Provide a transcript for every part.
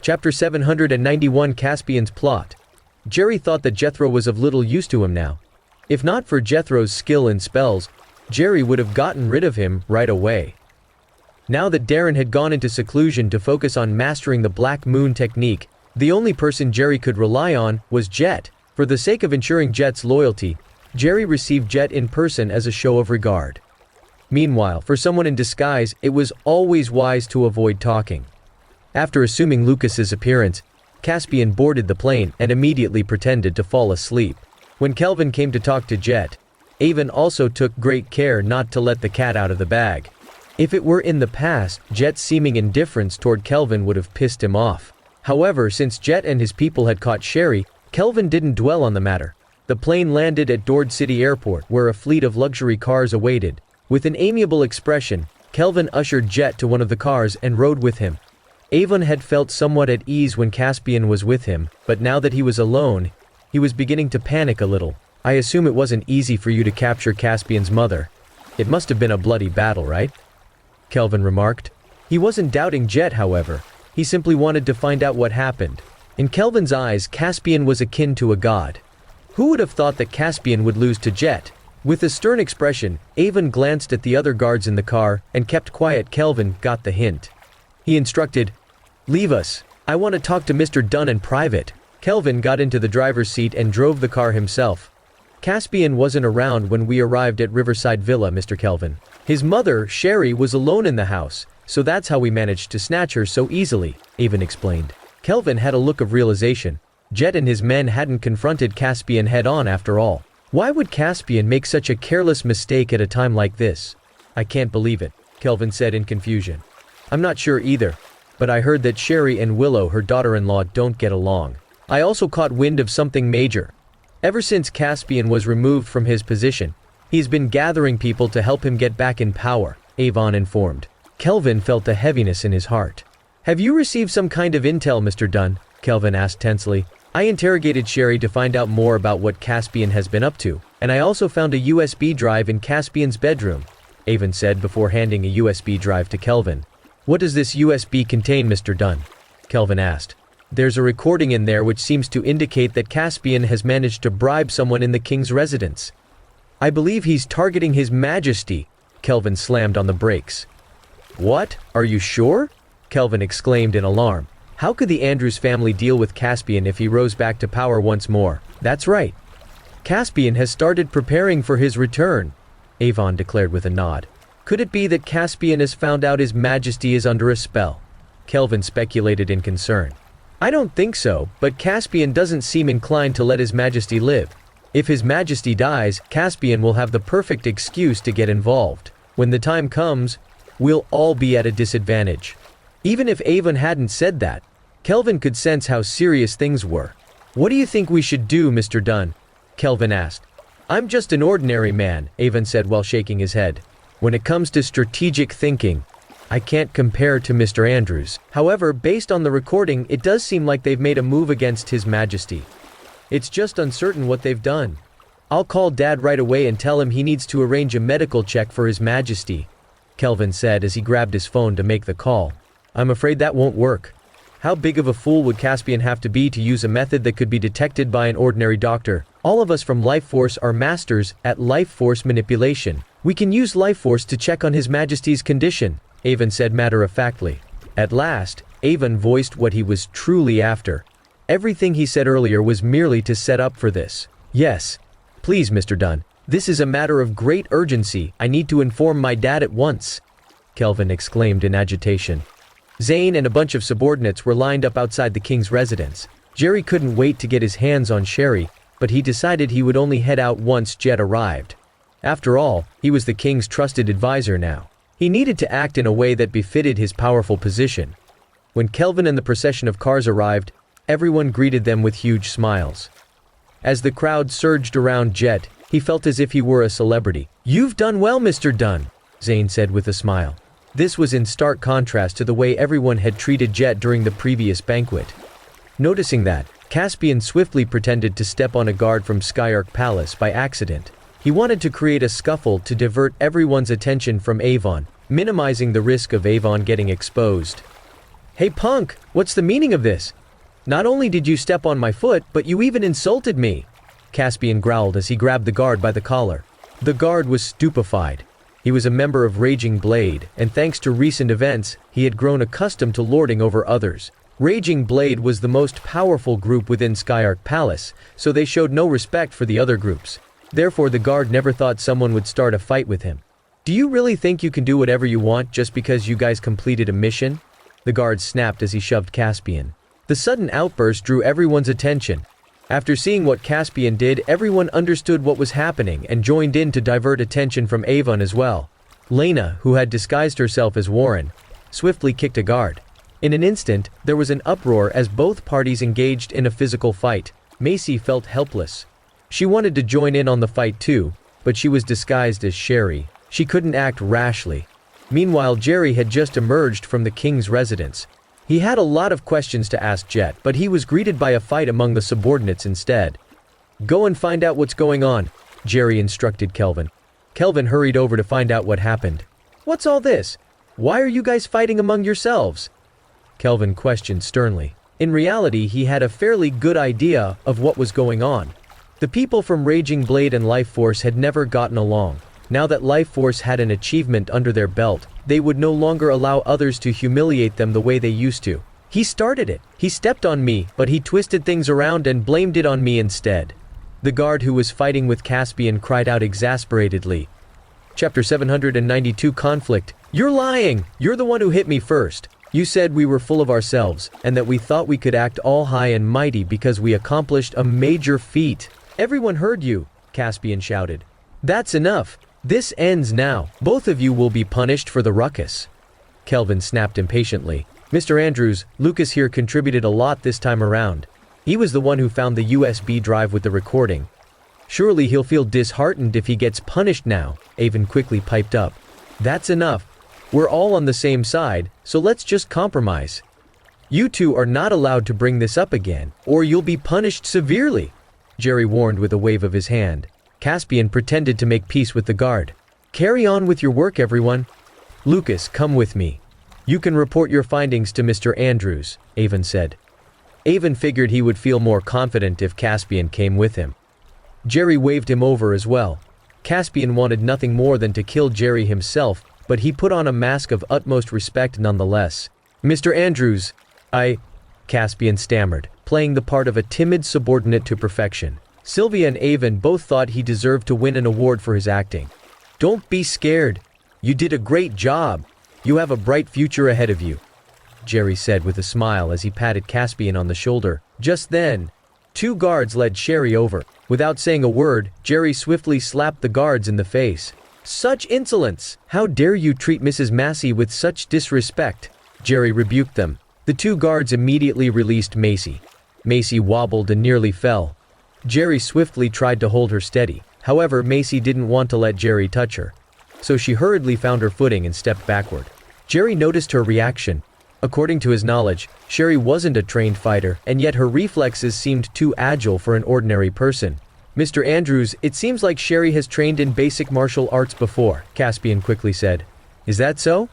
Chapter 791 Caspian's Plot. Jerry thought that Jethro was of little use to him now. If not for Jethro's skill in spells, Jerry would have gotten rid of him right away. Now that Darren had gone into seclusion to focus on mastering the Black Moon technique, the only person Jerry could rely on was Jett. For the sake of ensuring Jett's loyalty, Jerry received Jett in person as a show of regard. Meanwhile, for someone in disguise, it was always wise to avoid talking. After assuming Lucas's appearance, Caspian boarded the plane and immediately pretended to fall asleep. When Kelvin came to talk to Jett, Avon also took great care not to let the cat out of the bag. If it were in the past, Jett's seeming indifference toward Kelvin would have pissed him off. However, since Jett and his people had caught Sherry, Kelvin didn't dwell on the matter. The plane landed at Dord City Airport, where a fleet of luxury cars awaited. With an amiable expression, Kelvin ushered Jett to one of the cars and rode with him. Avon had felt somewhat at ease when Caspian was with him, but now that he was alone, he was beginning to panic a little. I assume it wasn't easy for you to capture Caspian's mother. It must have been a bloody battle, right? Kelvin remarked. He wasn't doubting Jett, however. He simply wanted to find out what happened. In Kelvin's eyes, Caspian was akin to a god. Who would have thought that Caspian would lose to Jett? With a stern expression, Avon glanced at the other guards in the car and kept quiet. Kelvin got the hint. He instructed, "Leave us. I want to talk to Mr. Dunn in private." Kelvin got into the driver's seat and drove the car himself. "Caspian wasn't around when we arrived at Riverside Villa, Mr. Kelvin. His mother, Sherry, was alone in the house, so that's how we managed to snatch her so easily," Avon explained. Kelvin had a look of realization. Jett and his men hadn't confronted Caspian head-on after all. Why would Caspian make such a careless mistake at a time like this? "I can't believe it," Kelvin said in confusion. "I'm not sure either, but I heard that Sherry and Willow, her daughter-in-law, don't get along. I also caught wind of something major. Ever since Caspian was removed from his position, he's been gathering people to help him get back in power," Avon informed. Kelvin felt a heaviness in his heart. "Have you received some kind of intel, Mr. Dunn?" Kelvin asked tensely. "I interrogated Sherry to find out more about what Caspian has been up to, and I also found a USB drive in Caspian's bedroom," Avon said before handing a USB drive to Kelvin. "What does this USB contain, Mr. Dunn?" Kelvin asked. "There's a recording in there which seems to indicate that Caspian has managed to bribe someone in the king's residence. I believe he's targeting His Majesty." Kelvin slammed on the brakes. "What? Are you sure?" Kelvin exclaimed in alarm. How could the Andrews family deal with Caspian if he rose back to power once more? "That's right. Caspian has started preparing for his return," Avon declared with a nod. "Could it be that Caspian has found out His Majesty is under a spell?" Kelvin speculated in concern. "I don't think so, but Caspian doesn't seem inclined to let His Majesty live. If His Majesty dies, Caspian will have the perfect excuse to get involved. When the time comes, we'll all be at a disadvantage." Even if Avon hadn't said that, Kelvin could sense how serious things were. "What do you think we should do, Mr. Dunn?" Kelvin asked. "I'm just an ordinary man," Avon said while shaking his head. "When it comes to strategic thinking, I can't compare to Mr. Andrews. However, based on the recording, it does seem like they've made a move against His Majesty. It's just uncertain what they've done. I'll call Dad right away and tell him he needs to arrange a medical check for His Majesty," Kelvin said as he grabbed his phone to make the call. "I'm afraid that won't work. How big of a fool would Caspian have to be to use a method that could be detected by an ordinary doctor? All of us from Life Force are masters at Life Force manipulation. We can use Life Force to check on His Majesty's condition," Avon said matter-of-factly. At last, Avon voiced what he was truly after. Everything he said earlier was merely to set up for this. "Yes. Please, Mr. Dunn. This is a matter of great urgency. I need to inform my dad at once," Kelvin exclaimed in agitation. Zane and a bunch of subordinates were lined up outside the king's residence. Jerry couldn't wait to get his hands on Sherry, but he decided he would only head out once Jett arrived. After all, he was the king's trusted advisor now. He needed to act in a way that befitted his powerful position. When Kelvin and the procession of cars arrived, everyone greeted them with huge smiles. As the crowd surged around Jett, he felt as if he were a celebrity. "You've done well, Mr. Dunn," Zane said with a smile. This was in stark contrast to the way everyone had treated Jett during the previous banquet. Noticing that, Caspian swiftly pretended to step on a guard from Skyark Palace by accident. He wanted to create a scuffle to divert everyone's attention from Avon, minimizing the risk of Avon getting exposed. "Hey punk, what's the meaning of this? Not only did you step on my foot, but you even insulted me," Caspian growled as he grabbed the guard by the collar. The guard was stupefied. He was a member of Raging Blade, and thanks to recent events, he had grown accustomed to lording over others. Raging Blade was the most powerful group within Skyark Palace, so they showed no respect for the other groups. Therefore, the guard never thought someone would start a fight with him. "Do you really think you can do whatever you want just because you guys completed a mission?" The guard snapped as he shoved Caspian. The sudden outburst drew everyone's attention. After seeing what Caspian did, everyone understood what was happening and joined in to divert attention from Avon as well. Lena, who had disguised herself as Warren, swiftly kicked a guard. In an instant, there was an uproar as both parties engaged in a physical fight. Macy felt helpless. She wanted to join in on the fight too, but she was disguised as Sherry. She couldn't act rashly. Meanwhile, Jerry had just emerged from the king's residence. He had a lot of questions to ask Jett, but he was greeted by a fight among the subordinates instead. "Go and find out what's going on," Jerry instructed Kelvin. Kelvin hurried over to find out what happened. "What's all this? Why are you guys fighting among yourselves?" Kelvin questioned sternly. In reality, he had a fairly good idea of what was going on. The people from Raging Blade and Life Force had never gotten along. Now that Life Force had an achievement under their belt, they would no longer allow others to humiliate them the way they used to. "He started it. He stepped on me, but he twisted things around and blamed it on me instead." The guard who was fighting with Caspian cried out exasperatedly. Chapter 792 Conflict. "You're lying! You're the one who hit me first. You said we were full of ourselves, and that we thought we could act all high and mighty because we accomplished a major feat." "Everyone heard you," Caspian shouted. "That's enough. This ends now. Both of you will be punished for the ruckus." Kelvin snapped impatiently. "Mr. Andrews, Lucas here contributed a lot this time around. He was the one who found the USB drive with the recording. Surely he'll feel disheartened if he gets punished now," Avon quickly piped up. "That's enough. We're all on the same side, so let's just compromise. You two are not allowed to bring this up again, or you'll be punished severely," Jerry warned with a wave of his hand. Caspian pretended to make peace with the guard. "Carry on with your work, everyone. Lucas, come with me. You can report your findings to Mr. Andrews," Avon said. Avon figured he would feel more confident if Caspian came with him. Jerry waved him over as well. Caspian wanted nothing more than to kill Jerry himself, but he put on a mask of utmost respect nonetheless. "Mr. Andrews, Caspian stammered, playing the part of a timid subordinate to perfection. Sylvia and Avon both thought he deserved to win an award for his acting. "Don't be scared. You did a great job. You have a bright future ahead of you," Jerry said with a smile as he patted Caspian on the shoulder. Just then, two guards led Sherry over. Without saying a word, Jerry swiftly slapped the guards in the face. "Such insolence! How dare you treat Mrs. Massey with such disrespect?" Jerry rebuked them. The two guards immediately released Macy. Macy wobbled and nearly fell. Jerry swiftly tried to hold her steady. However, Macy didn't want to let Jerry touch her. So she hurriedly found her footing and stepped backward. Jerry noticed her reaction. According to his knowledge, Sherry wasn't a trained fighter, and yet her reflexes seemed too agile for an ordinary person. "Mr. Andrews, it seems like Sherry has trained in basic martial arts before," Caspian quickly said. "Is that so?"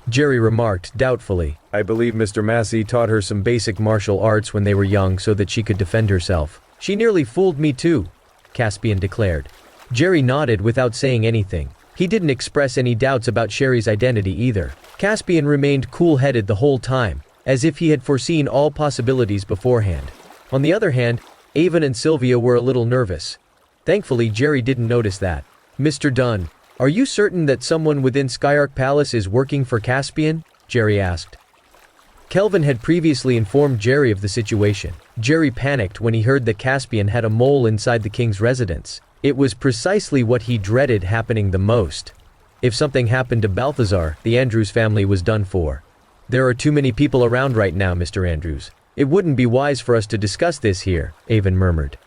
Jerry remarked doubtfully. "I believe Mr. Massey taught her some basic martial arts when they were young so that she could defend herself. She nearly fooled me too," Caspian declared. Jerry nodded without saying anything. He didn't express any doubts about Sherry's identity either. Caspian remained cool-headed the whole time, as if he had foreseen all possibilities beforehand. On the other hand, Avon and Sylvia were a little nervous. Thankfully, Jerry didn't notice that. "Mr. Dunn, are you certain that someone within Skyark Palace is working for Caspian?" Jerry asked. Kelvin had previously informed Jerry of the situation. Jerry panicked when he heard that Caspian had a mole inside the king's residence. It was precisely what he dreaded happening the most. If something happened to Balthazar, the Andrews family was done for. "There are too many people around right now, Mr. Andrews. It wouldn't be wise for us to discuss this here," Avon murmured.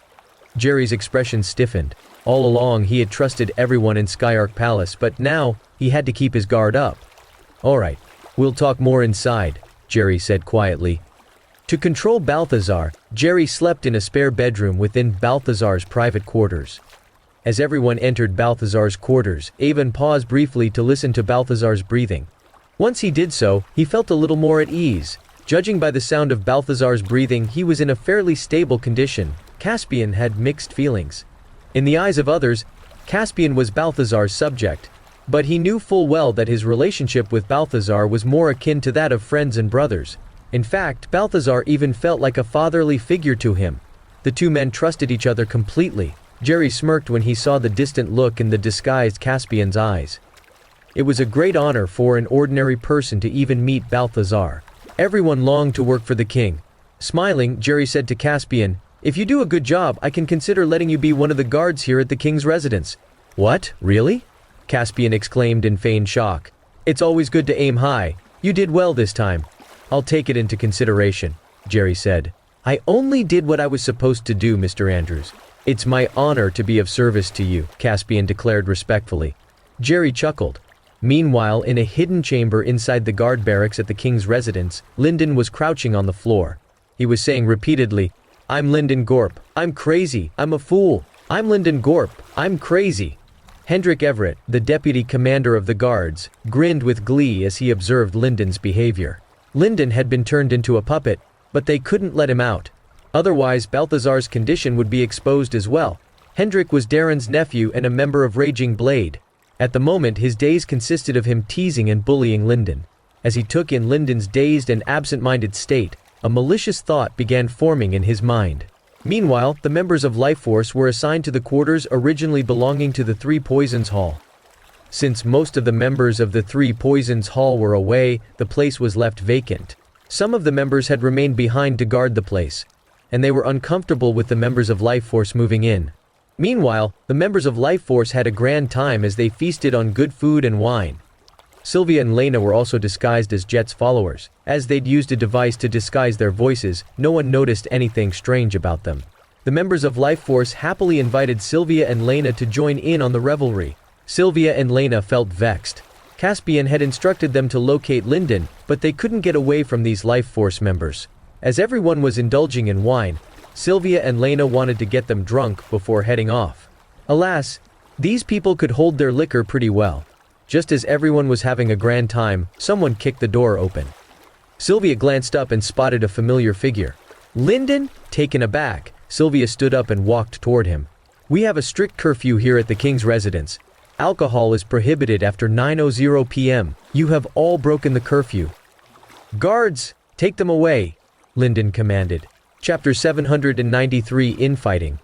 Jerry's expression stiffened. All along he had trusted everyone in Skyark Palace, but now he had to keep his guard up. "All right, we'll talk more inside," Jerry said quietly. To control Balthazar, Jerry slept in a spare bedroom within Balthazar's private quarters. As everyone entered Balthazar's quarters, Avon paused briefly to listen to Balthazar's breathing. Once he did so, he felt a little more at ease. Judging by the sound of Balthazar's breathing, he was in a fairly stable condition. Caspian had mixed feelings. In the eyes of others, Caspian was Balthazar's subject, but he knew full well that his relationship with Balthazar was more akin to that of friends and brothers. In fact, Balthazar even felt like a fatherly figure to him. The two men trusted each other completely. Jerry smirked when he saw the distant look in the disguised Caspian's eyes. It was a great honor for an ordinary person to even meet Balthazar. Everyone longed to work for the king. Smiling, Jerry said to Caspian, "If you do a good job, I can consider letting you be one of the guards here at the king's residence." "What? Really?" Caspian exclaimed in feigned shock. "It's always good to aim high. You did well this time." "I'll take it into consideration," Jerry said. "I only did what I was supposed to do, Mr. Andrews. It's my honor to be of service to you," Caspian declared respectfully. Jerry chuckled. Meanwhile, in a hidden chamber inside the guard barracks at the king's residence, Lyndon was crouching on the floor. He was saying repeatedly, "I'm Lyndon Gorp. I'm crazy. I'm a fool. I'm Lyndon Gorp. I'm crazy." Hendrik Everett, the deputy commander of the guards, grinned with glee as he observed Lyndon's behavior. Lyndon had been turned into a puppet, but they couldn't let him out. Otherwise, Balthazar's condition would be exposed as well. Hendrik was Darren's nephew and a member of Raging Blade. At the moment, his days consisted of him teasing and bullying Lyndon. As he took in Lyndon's dazed and absent-minded state, a malicious thought began forming in his mind. Meanwhile, the members of Life Force were assigned to the quarters originally belonging to the Three Poisons Hall. Since most of the members of the Three Poisons Hall were away, the place was left vacant. Some of the members had remained behind to guard the place, and they were uncomfortable with the members of Life Force moving in. Meanwhile, the members of Life Force had a grand time as they feasted on good food and wine. Sylvia and Lena were also disguised as Jett's followers. As they'd used a device to disguise their voices, no one noticed anything strange about them. The members of Life Force happily invited Sylvia and Lena to join in on the revelry. Sylvia and Lena felt vexed. Caspian had instructed them to locate Lyndon, but they couldn't get away from these Life Force members. As everyone was indulging in wine, Sylvia and Lena wanted to get them drunk before heading off. Alas, these people could hold their liquor pretty well. Just as everyone was having a grand time, someone kicked the door open. Sylvia glanced up and spotted a familiar figure. "Lyndon?" Taken aback, Sylvia stood up and walked toward him. "We have a strict curfew here at the king's residence. Alcohol is prohibited after 9:00 p.m. You have all broken the curfew." "Guards, take them away," Lyndon commanded. Chapter 793 Infighting.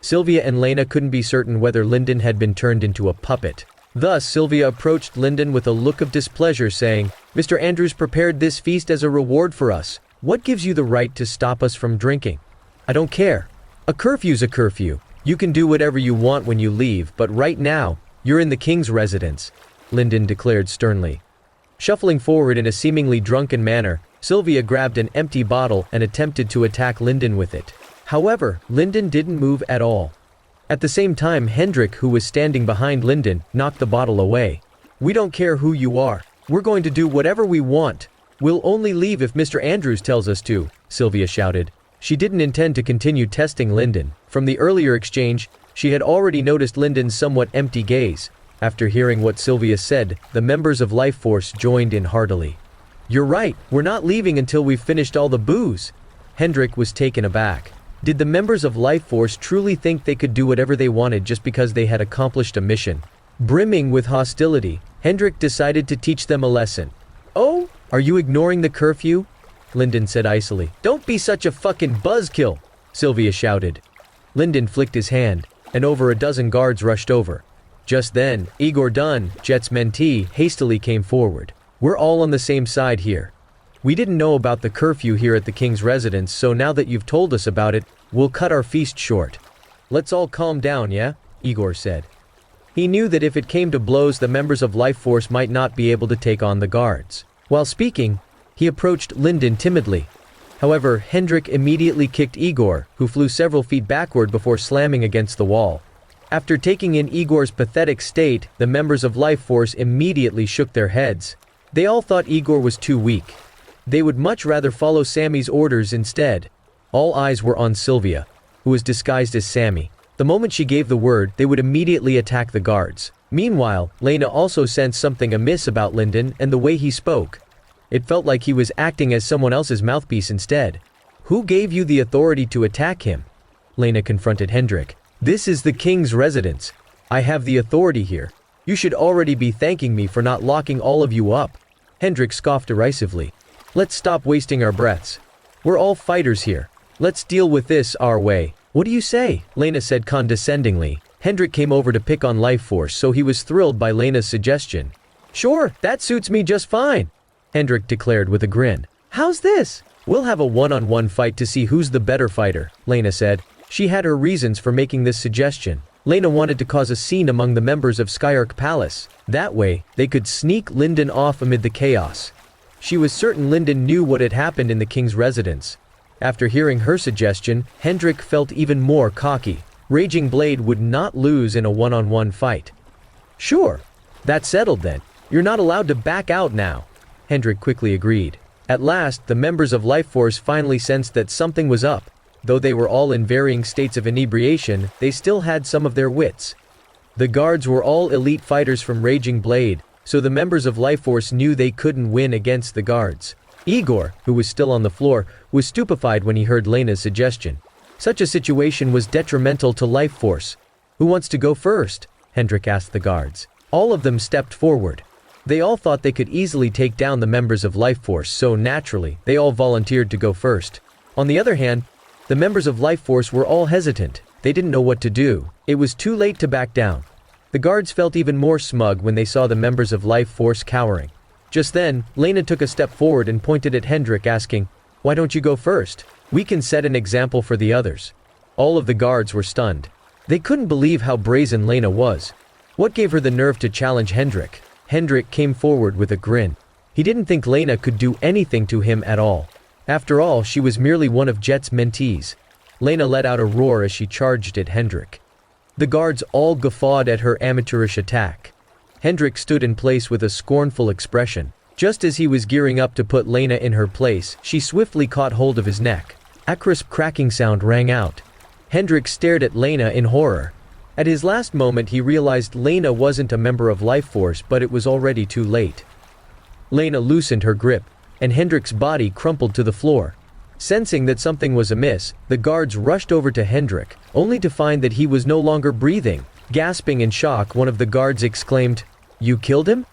Sylvia and Lena couldn't be certain whether Lyndon had been turned into a puppet. Thus, Sylvia approached Lyndon with a look of displeasure, saying, "Mr. Andrews prepared this feast as a reward for us. What gives you the right to stop us from drinking?" "I don't care. A curfew's a curfew. You can do whatever you want when you leave, but right now, you're in the king's residence," Lyndon declared sternly. Shuffling forward in a seemingly drunken manner, Sylvia grabbed an empty bottle and attempted to attack Lyndon with it. However, Lyndon didn't move at all. At the same time, Hendrik, who was standing behind Lyndon, knocked the bottle away. "We don't care who you are. We're going to do whatever we want. We'll only leave if Mr. Andrews tells us to," Sylvia shouted. She didn't intend to continue testing Lyndon. From the earlier exchange, she had already noticed Lyndon's somewhat empty gaze. After hearing what Sylvia said, the members of Life Force joined in heartily. "You're right, we're not leaving until we've finished all the booze." Hendrik was taken aback. Did the members of Life Force truly think they could do whatever they wanted just because they had accomplished a mission? Brimming with hostility, Hendrik decided to teach them a lesson. "Oh, are you ignoring the curfew?" Lyndon said icily. "Don't be such a fucking buzzkill," Sylvia shouted. Lyndon flicked his hand, and over a dozen guards rushed over. Just then, Igor Dunn, Jett's mentee, hastily came forward. "We're all on the same side here. We didn't know about the curfew here at the king's residence, so now that you've told us about it, we'll cut our feast short." "Let's all calm down, yeah?" Igor said. He knew that if it came to blows, the members of Life Force might not be able to take on the guards. While speaking, he approached Lyndon timidly. However, Hendrik immediately kicked Igor, who flew several feet backward before slamming against the wall. After taking in Igor's pathetic state, the members of Life Force immediately shook their heads. They all thought Igor was too weak. They would much rather follow Sammy's orders instead. All eyes were on Sylvia, who was disguised as Sammy. The moment she gave the word, they would immediately attack the guards. Meanwhile, Lena also sensed something amiss about Lyndon and the way he spoke. It felt like he was acting as someone else's mouthpiece instead. Who gave you the authority to attack him? Lena confronted Hendrik. This is the king's residence. I have the authority here. You should already be thanking me for not locking all of you up. Hendrik scoffed derisively. Let's stop wasting our breaths. We're all fighters here. Let's deal with this our way. What do you say? Lena said condescendingly. Hendrik came over to pick on Life Force, so he was thrilled by Lena's suggestion. Sure, that suits me just fine, Hendrik declared with a grin. How's this? We'll have a one-on-one fight to see who's the better fighter, Lena said. She had her reasons for making this suggestion. Lena wanted to cause a scene among the members of Skyark Palace. That way, they could sneak Linden off amid the chaos. She was certain Linden knew what had happened in the king's residence. After hearing her suggestion, Hendrik felt even more cocky. Raging Blade would not lose in a one-on-one fight. Sure. That's settled then. You're not allowed to back out now, Hendrik quickly agreed. At last, the members of Life Force finally sensed that something was up. Though they were all in varying states of inebriation, they still had some of their wits. The guards were all elite fighters from Raging Blade, so the members of Life Force knew they couldn't win against the guards. Igor, who was still on the floor, was stupefied when he heard Lena's suggestion. Such a situation was detrimental to Life Force. Who wants to go first? Hendrik asked the guards. All of them stepped forward. They all thought they could easily take down the members of Life Force, so naturally, they all volunteered to go first. On the other hand, the members of Life Force were all hesitant. They didn't know what to do. It was too late to back down. The guards felt even more smug when they saw the members of Life Force cowering. Just then, Lena took a step forward and pointed at Hendrik, asking, "Why don't you go first? We can set an example for the others." All of the guards were stunned. They couldn't believe how brazen Lena was. What gave her the nerve to challenge Hendrik? Hendrik came forward with a grin. He didn't think Lena could do anything to him at all. After all, she was merely one of Jett's mentees. Lena let out a roar as she charged at Hendrik. The guards all guffawed at her amateurish attack. Hendrik stood in place with a scornful expression. Just as he was gearing up to put Lena in her place, she swiftly caught hold of his neck. A crisp cracking sound rang out. Hendrik stared at Lena in horror. At his last moment he realized Lena wasn't a member of Life Force, but it was already too late. Lena loosened her grip, and Hendrik's body crumpled to the floor. Sensing that something was amiss, the guards rushed over to Hendrik, only to find that he was no longer breathing. Gasping in shock, one of the guards exclaimed, "You killed him?"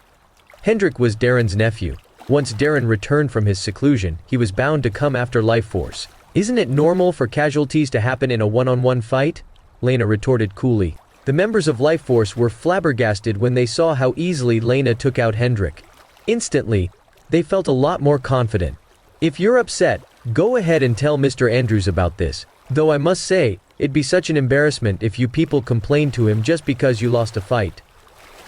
Hendrik was Darren's nephew. Once Darren returned from his seclusion, he was bound to come after Life Force. "Isn't it normal for casualties to happen in a one-on-one fight?" Lena retorted coolly. The members of Life Force were flabbergasted when they saw how easily Lena took out Hendrik. Instantly, they felt a lot more confident. "If you're upset, go ahead and tell Mr. Andrews about this. Though I must say, it'd be such an embarrassment if you people complained to him just because you lost a fight.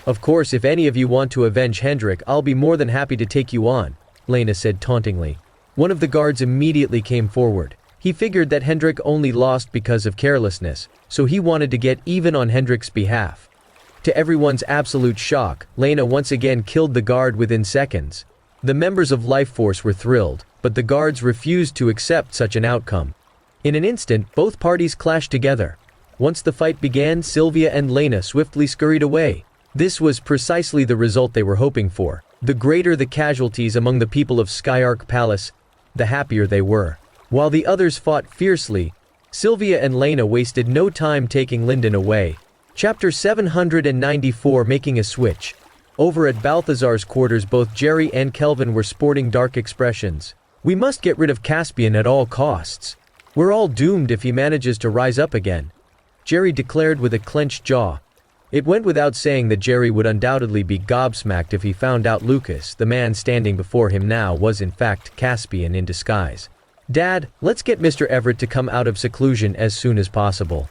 Of course, if any of you want to avenge Hendrik, I'll be more than happy to take you on," Lena said tauntingly. One of the guards immediately came forward. He figured that Hendrik only lost because of carelessness, so he wanted to get even on Hendrik's behalf. To everyone's absolute shock, Lena once again killed the guard within seconds. The members of Life Force were thrilled, but the guards refused to accept such an outcome. In an instant, both parties clashed together. Once the fight began, Sylvia and Lena swiftly scurried away. This was precisely the result they were hoping for. The greater the casualties among the people of Skyark Palace, the happier they were. While the others fought fiercely, Sylvia and Lena wasted no time taking Linden away. Chapter 794, Making a Switch. Over at Balthazar's quarters, both Jerry and Kelvin were sporting dark expressions. "We must get rid of Caspian at all costs. We're all doomed if he manages to rise up again," Jerry declared with a clenched jaw. It went without saying that Jerry would undoubtedly be gobsmacked if he found out Lucas, the man standing before him now, was in fact Caspian in disguise. "Dad, let's get Mr. Everett to come out of seclusion as soon as possible.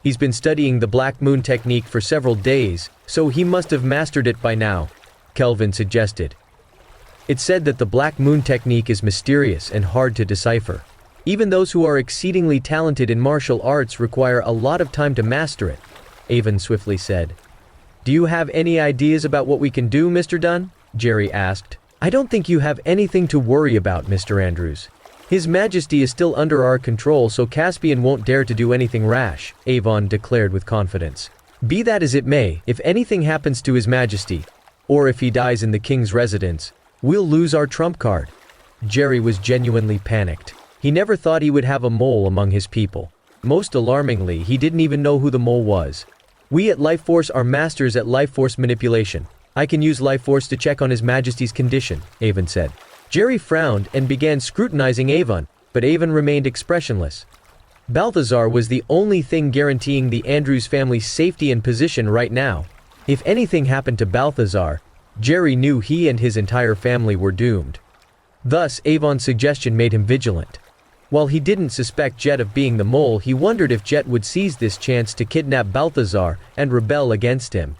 He's been studying the Black Moon technique for several days, so he must have mastered it by now," Kelvin suggested. It's said that the Black Moon technique is mysterious and hard to decipher. Even those who are exceedingly talented in martial arts require a lot of time to master it, Avon swiftly said. "Do you have any ideas about what we can do, Mr. Dunn?" Jerry asked. "I don't think you have anything to worry about, Mr. Andrews. His Majesty is still under our control, so Caspian won't dare to do anything rash," Avon declared with confidence. "Be that as it may, if anything happens to His Majesty, or if he dies in the king's residence, We'll lose our trump card." Jerry was genuinely panicked. He never thought he would have a mole among his people. Most alarmingly, he didn't even know who the mole was. "We at Life Force are masters at Life Force manipulation. I can use Life Force to check on His Majesty's condition," Avon said. Jerry frowned and began scrutinizing Avon, but Avon remained expressionless. Balthazar was the only thing guaranteeing the Andrews family's safety and position right now. If anything happened to Balthazar, Jerry knew he and his entire family were doomed. Thus, Avon's suggestion made him vigilant. While he didn't suspect Jett of being the mole, he wondered if Jett would seize this chance to kidnap Balthazar and rebel against him.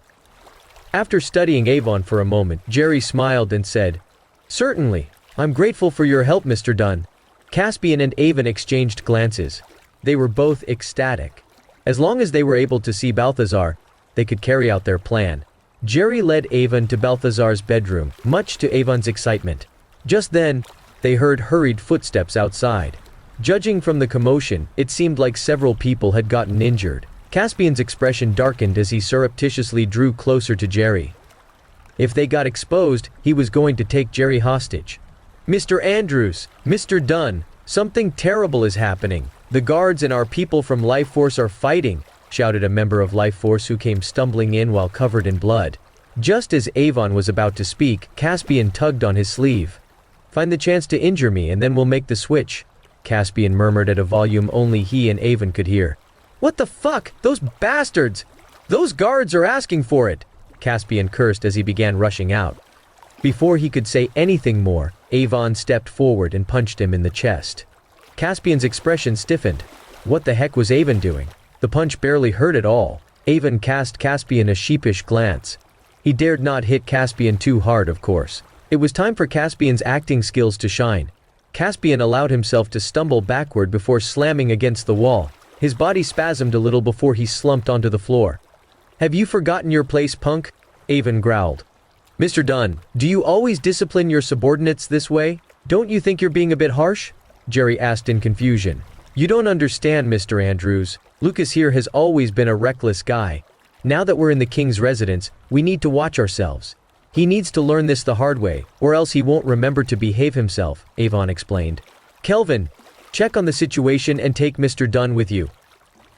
After studying Avon for a moment, Jerry smiled and said, "Certainly. I'm grateful for your help, Mr. Dunn." Caspian and Avon exchanged glances. They were both ecstatic. As long as they were able to see Balthazar, they could carry out their plan. Jerry led Avon to Balthazar's bedroom, much to Avon's excitement. Just then, they heard hurried footsteps outside. Judging from the commotion, it seemed like several people had gotten injured. Caspian's expression darkened as he surreptitiously drew closer to Jerry. If they got exposed, he was going to take Jerry hostage. "Mr. Andrews, Mr. Dunn, something terrible is happening. The guards and our people from Life Force are fighting," shouted a member of Life Force who came stumbling in while covered in blood. Just as Avon was about to speak, Caspian tugged on his sleeve. "Find the chance to injure me and then we'll make the switch," Caspian murmured at a volume only he and Avon could hear. "What the fuck? Those bastards! Those guards are asking for it!" Caspian cursed as he began rushing out. Before he could say anything more, Avon stepped forward and punched him in the chest. Caspian's expression stiffened. What the heck was Avon doing? The punch barely hurt at all. Avon cast Caspian a sheepish glance. He dared not hit Caspian too hard, of course. It was time for Caspian's acting skills to shine. Caspian allowed himself to stumble backward before slamming against the wall. His body spasmed a little before he slumped onto the floor. "Have you forgotten your place, punk?" Avon growled. "Mr. Dunn, do you always discipline your subordinates this way? Don't you think you're being a bit harsh?" Jerry asked in confusion. "You don't understand, Mr. Andrews. Lucas here has always been a reckless guy. Now that we're in the king's residence, we need to watch ourselves. He needs to learn this the hard way, or else he won't remember to behave himself," Avon explained. "Kelvin, check on the situation and take Mr. Dunn with you,"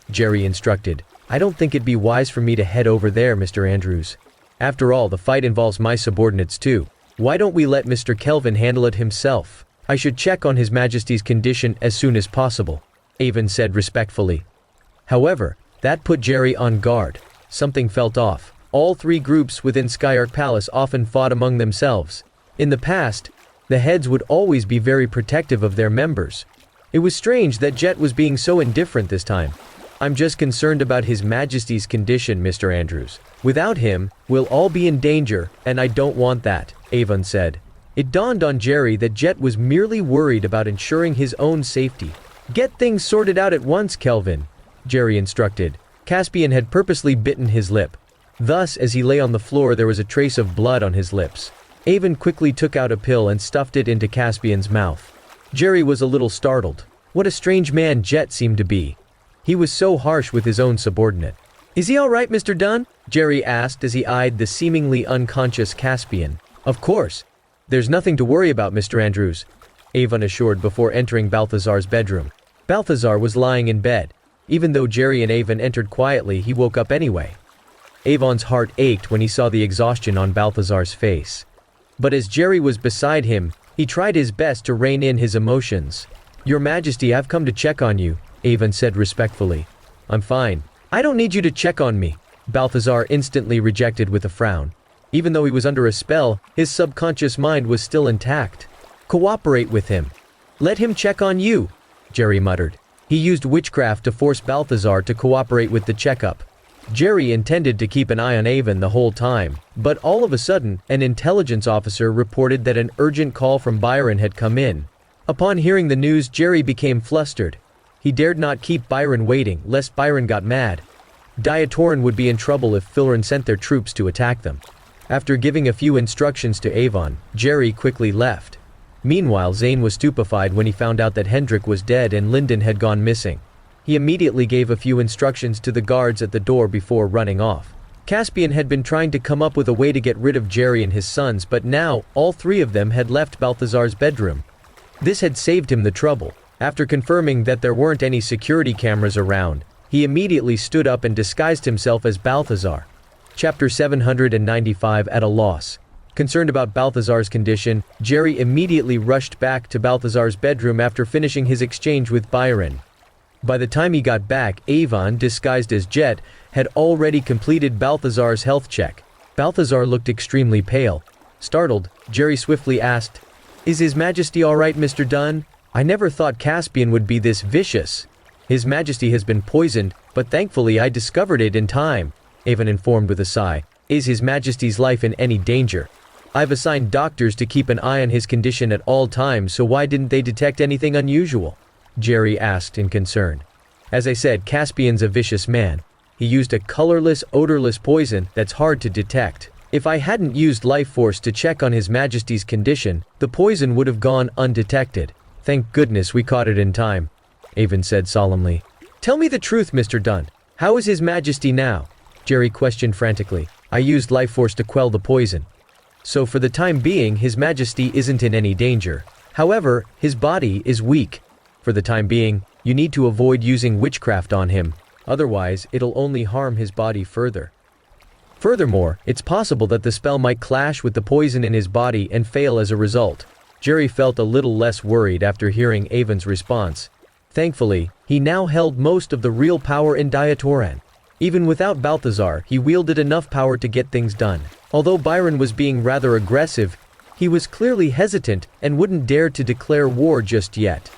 Jerry instructed. "I don't think it'd be wise for me to head over there, Mr. Andrews. After all, the fight involves my subordinates too. Why don't we let Mr. Kelvin handle it himself? I should check on His Majesty's condition as soon as possible," Avon said respectfully. However, that put Jerry on guard. Something felt off. All three groups within Skyark Palace often fought among themselves. In the past, the heads would always be very protective of their members. It was strange that Jett was being so indifferent this time. "I'm just concerned about His Majesty's condition, Mr. Andrews. Without him, we'll all be in danger, and I don't want that," Avon said. It dawned on Jerry that Jett was merely worried about ensuring his own safety. "Get things sorted out at once, Kelvin," Jerry instructed. Caspian had purposely bitten his lip. Thus, as he lay on the floor, there was a trace of blood on his lips. Avon quickly took out a pill and stuffed it into Caspian's mouth. Jerry was a little startled. What a strange man Jett seemed to be. He was so harsh with his own subordinate. "Is he all right, Mr. Dunn?" Jerry asked as he eyed the seemingly unconscious Caspian. "Of course. There's nothing to worry about, Mr. Andrews," Avon assured before entering Balthazar's bedroom. Balthazar was lying in bed. Even though Jerry and Avon entered quietly, he woke up anyway. Avon's heart ached when he saw the exhaustion on Balthazar's face. But as Jerry was beside him, he tried his best to rein in his emotions. "Your Majesty, I've come to check on you," Avon said respectfully. "I'm fine." "I don't need you to check on me," Balthazar instantly rejected with a frown. Even though he was under a spell, his subconscious mind was still intact. "Cooperate with him. Let him check on you," Jerry muttered. He used witchcraft to force Balthazar to cooperate with the checkup. Jerry intended to keep an eye on Avon the whole time, but all of a sudden, an intelligence officer reported that an urgent call from Byron had come in. Upon hearing the news, Jerry became flustered. He dared not keep Byron waiting, lest Byron got mad. Diatoran would be in trouble if Filren sent their troops to attack them. After giving a few instructions to Avon, Jerry quickly left. Meanwhile, Zane was stupefied when he found out that Hendrik was dead and Lyndon had gone missing. He immediately gave a few instructions to the guards at the door before running off. Caspian had been trying to come up with a way to get rid of Jerry and his sons, but now, all three of them had left Balthazar's bedroom. This had saved him the trouble. After confirming that there weren't any security cameras around, he immediately stood up and disguised himself as Balthazar. Chapter 795 At a loss. Concerned about Balthazar's condition, Jerry immediately rushed back to Balthazar's bedroom after finishing his exchange with Byron. By the time he got back, Avon, disguised as Jett, had already completed Balthazar's health check. Balthazar looked extremely pale. Startled, Jerry swiftly asked, "Is His Majesty all right, Mr. Dunn? I never thought Caspian would be this vicious." "His Majesty has been poisoned, but thankfully I discovered it in time," Avon informed with a sigh. "Is His Majesty's life in any danger? I've assigned doctors to keep an eye on his condition at all times, so why didn't they detect anything unusual?" Jerry asked in concern. "As I said, Caspian's a vicious man. He used a colorless, odorless poison that's hard to detect. If I hadn't used life force to check on His Majesty's condition, the poison would have gone undetected. Thank goodness we caught it in time," Avon said solemnly. "Tell me the truth, Mr. Dunn. How is His Majesty now?" Jerry questioned frantically. "I used life force to quell the poison. So for the time being, His Majesty isn't in any danger. However, his body is weak. For the time being, you need to avoid using witchcraft on him. Otherwise, it'll only harm his body further. Furthermore, it's possible that the spell might clash with the poison in his body and fail as a result." Jerry felt a little less worried after hearing Avon's response. Thankfully, he now held most of the real power in Diatoran. Even without Balthazar, he wielded enough power to get things done. Although Byron was being rather aggressive, he was clearly hesitant and wouldn't dare to declare war just yet.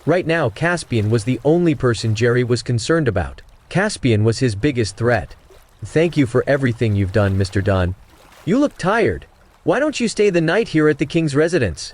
Right now, Caspian was the only person Jerry was concerned about. Caspian was his biggest threat. "Thank you for everything you've done, Mr. Dunn. You look tired. Why don't you stay the night here at the king's residence?"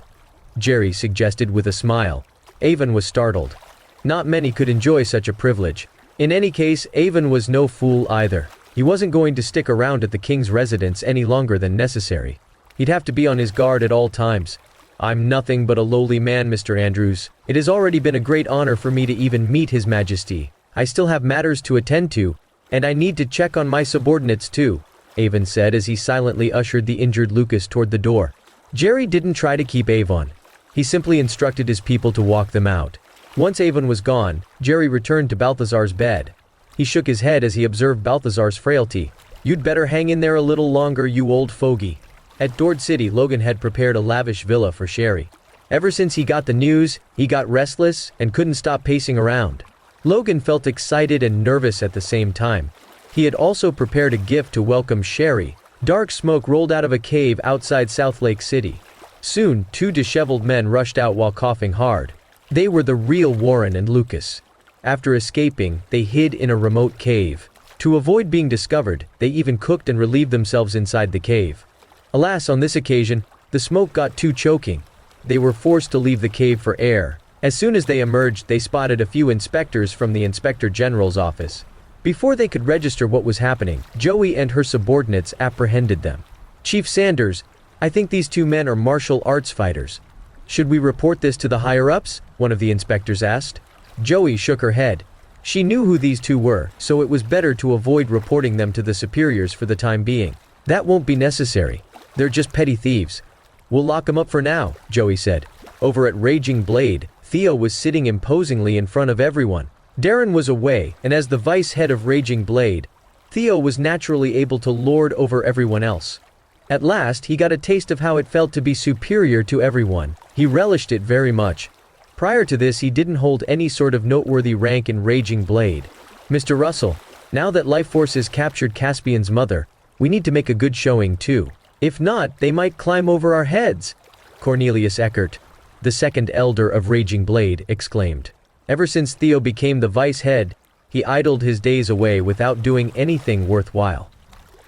Jerry suggested with a smile. Avon was startled. Not many could enjoy such a privilege. In any case, Avon was no fool either. He wasn't going to stick around at the king's residence any longer than necessary. He'd have to be on his guard at all times. "I'm nothing but a lowly man, Mr. Andrews. It has already been a great honor for me to even meet His Majesty. I still have matters to attend to, and I need to check on my subordinates too," Avon said as he silently ushered the injured Lucas toward the door. Jerry didn't try to keep Avon. He simply instructed his people to walk them out. Once Avon was gone, Jerry returned to Balthazar's bed. He shook his head as he observed Balthazar's frailty. "You'd better hang in there a little longer, you old fogey." At Dord City, Logan had prepared a lavish villa for Sherry. Ever since he got the news, he got restless and couldn't stop pacing around. Logan felt excited and nervous at the same time. He had also prepared a gift to welcome Sherry. Dark smoke rolled out of a cave outside South Lake City. Soon, two disheveled men rushed out while coughing hard. They were the real Warren and Lucas. After escaping, they hid in a remote cave. To avoid being discovered, they even cooked and relieved themselves inside the cave. Alas, on this occasion, the smoke got too choking. They were forced to leave the cave for air. As soon as they emerged, they spotted a few inspectors from the Inspector General's office. Before they could register what was happening, Joey and her subordinates apprehended them. "Chief Sanders, I think these two men are martial arts fighters. Should we report this to the higher-ups?" one of the inspectors asked. Joey shook her head. She knew who these two were, so it was better to avoid reporting them to the superiors for the time being. "That won't be necessary. They're just petty thieves. We'll lock them up for now," Joey said. Over at Raging Blade, Theo was sitting imposingly in front of everyone. Darren was away, and as the vice head of Raging Blade, Theo was naturally able to lord over everyone else. At last, he got a taste of how it felt to be superior to everyone. He relished it very much. Prior to this, he didn't hold any sort of noteworthy rank in Raging Blade. "Mr. Russell, now that Life Force has captured Caspian's mother, we need to make a good showing too. If not, they might climb over our heads," Cornelius Eckert, the second elder of Raging Blade, exclaimed. Ever since Theo became the vice head, he idled his days away without doing anything worthwhile.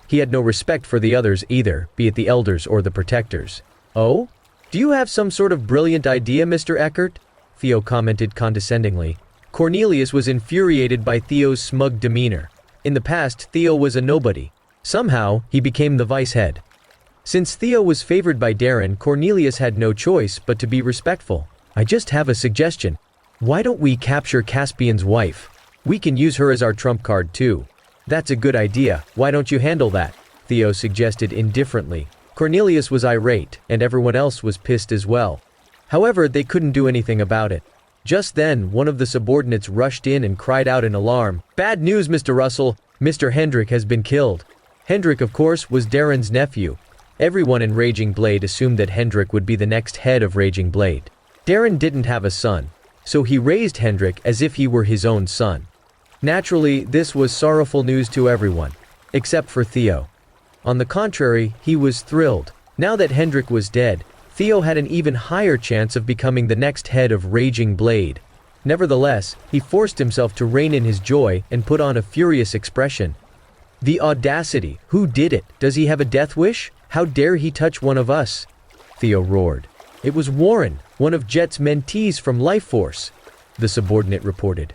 He had no respect for the others either, be it the elders or the protectors. "Oh? Do you have some sort of brilliant idea, Mr. Eckert?" Theo commented condescendingly. Cornelius was infuriated by Theo's smug demeanor. In the past, Theo was a nobody. Somehow, he became the vice head. Since Theo was favored by Darren, Cornelius had no choice but to be respectful. "I just have a suggestion. Why don't we capture Caspian's wife? We can use her as our trump card too." That's a good idea, why don't you handle that? Theo suggested indifferently. Cornelius was irate, and everyone else was pissed as well. However, they couldn't do anything about it. Just then, one of the subordinates rushed in and cried out in alarm. "Bad news, Mr. Russell! Mr. Hendrik has been killed." Hendrik, of course, was Darren's nephew. Everyone in Raging Blade assumed that Hendrik would be the next head of Raging Blade. Darren didn't have a son, so he raised Hendrik as if he were his own son. Naturally, this was sorrowful news to everyone, except for Theo. On the contrary, he was thrilled. Now that Hendrik was dead, Theo had an even higher chance of becoming the next head of Raging Blade. Nevertheless, he forced himself to rein in his joy and put on a furious expression. The audacity! Who did it? Does he have a death wish? How dare he touch one of us? Theo roared. It was Warren, one of Jett's mentees from Life Force, the subordinate reported.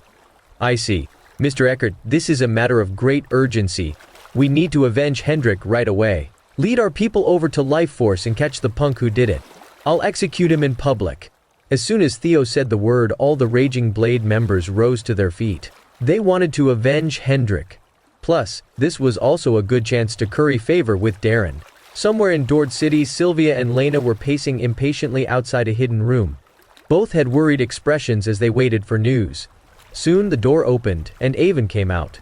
I see. Mr. Eckert, this is a matter of great urgency. We need to avenge Hendrik right away. Lead our people over to Life Force and catch the punk who did it. I'll execute him in public. As soon as Theo said the word, all the Raging Blade members rose to their feet. They wanted to avenge Hendrik. Plus, this was also a good chance to curry favor with Darren. Somewhere in Dord City, Sylvia and Lena were pacing impatiently outside a hidden room. Both had worried expressions as they waited for news. Soon the door opened, and Avon came out.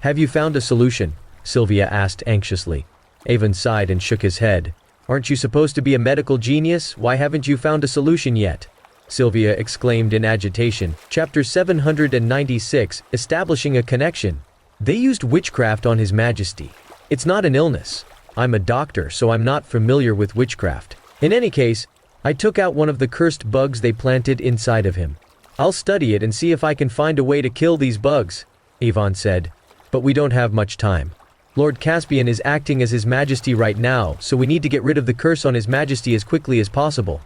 Have you found a solution? Sylvia asked anxiously. Avon sighed and shook his head. Aren't you supposed to be a medical genius? Why haven't you found a solution yet? Sylvia exclaimed in agitation. Chapter 796, Establishing a Connection. They used witchcraft on His Majesty. It's not an illness. I'm a doctor, so I'm not familiar with witchcraft. In any case, I took out one of the cursed bugs they planted inside of him. I'll study it and see if I can find a way to kill these bugs, Avon said. But we don't have much time. Lord Caspian is acting as His Majesty right now, so we need to get rid of the curse on His Majesty as quickly as possible.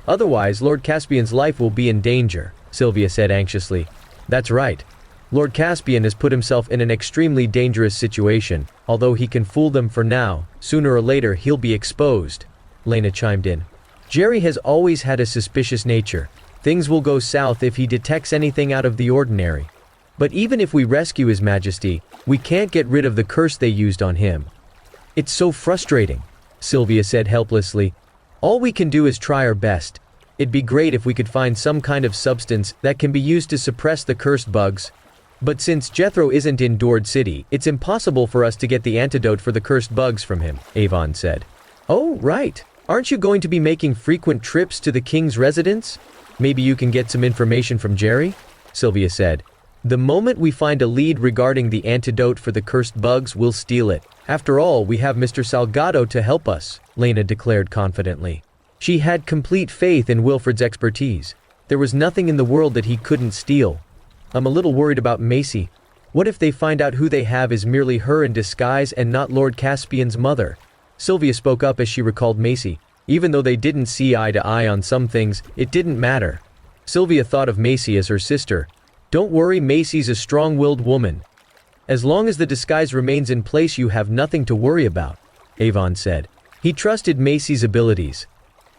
Otherwise, Lord Caspian's life will be in danger, Sylvia said anxiously. That's right. Lord Caspian has put himself in an extremely dangerous situation. Although he can fool them for now, sooner or later he'll be exposed, Lena chimed in. Jerry has always had a suspicious nature. Things will go south if he detects anything out of the ordinary. But even if we rescue His Majesty, we can't get rid of the curse they used on him. It's so frustrating, Sylvia said helplessly. All we can do is try our best. It'd be great if we could find some kind of substance that can be used to suppress the cursed bugs. But since Jethro isn't in Dord City, it's impossible for us to get the antidote for the cursed bugs from him, Avon said. Oh, right. Aren't you going to be making frequent trips to the king's residence? Maybe you can get some information from Jerry? Sylvia said. The moment we find a lead regarding the antidote for the cursed bugs, we'll steal it. After all, we have Mr. Salgado to help us, Lena declared confidently. She had complete faith in Wilfred's expertise. There was nothing in the world that he couldn't steal. I'm a little worried about Macy. What if they find out who they have is merely her in disguise and not Lord Caspian's mother? Sylvia spoke up as she recalled Macy. Even though they didn't see eye to eye on some things, it didn't matter. Sylvia thought of Macy as her sister. Don't worry, Macy's a strong-willed woman. As long as the disguise remains in place, you have nothing to worry about, Avon said. He trusted Macy's abilities.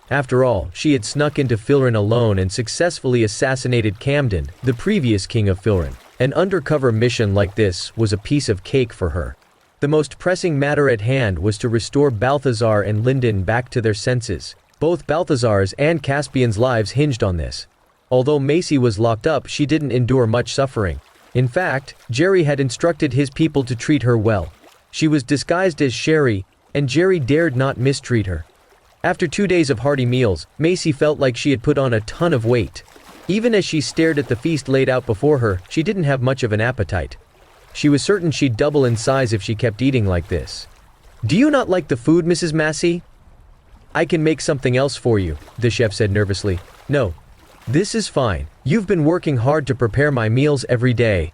After all, she had snuck into Filren alone and successfully assassinated Camden, the previous king of Filren. An undercover mission like this was a piece of cake for her. The most pressing matter at hand was to restore Balthazar and Lyndon back to their senses. Both Balthazar's and Caspian's lives hinged on this. Although Macy was locked up, she didn't endure much suffering. In fact, Jerry had instructed his people to treat her well. She was disguised as Sherry, and Jerry dared not mistreat her. After 2 days of hearty meals, Macy felt like she had put on a ton of weight. Even as she stared at the feast laid out before her, she didn't have much of an appetite. She was certain she'd double in size if she kept eating like this. Do you not like the food, Mrs. Massey? I can make something else for you, the chef said nervously. No. This is fine. You've been working hard to prepare my meals every day.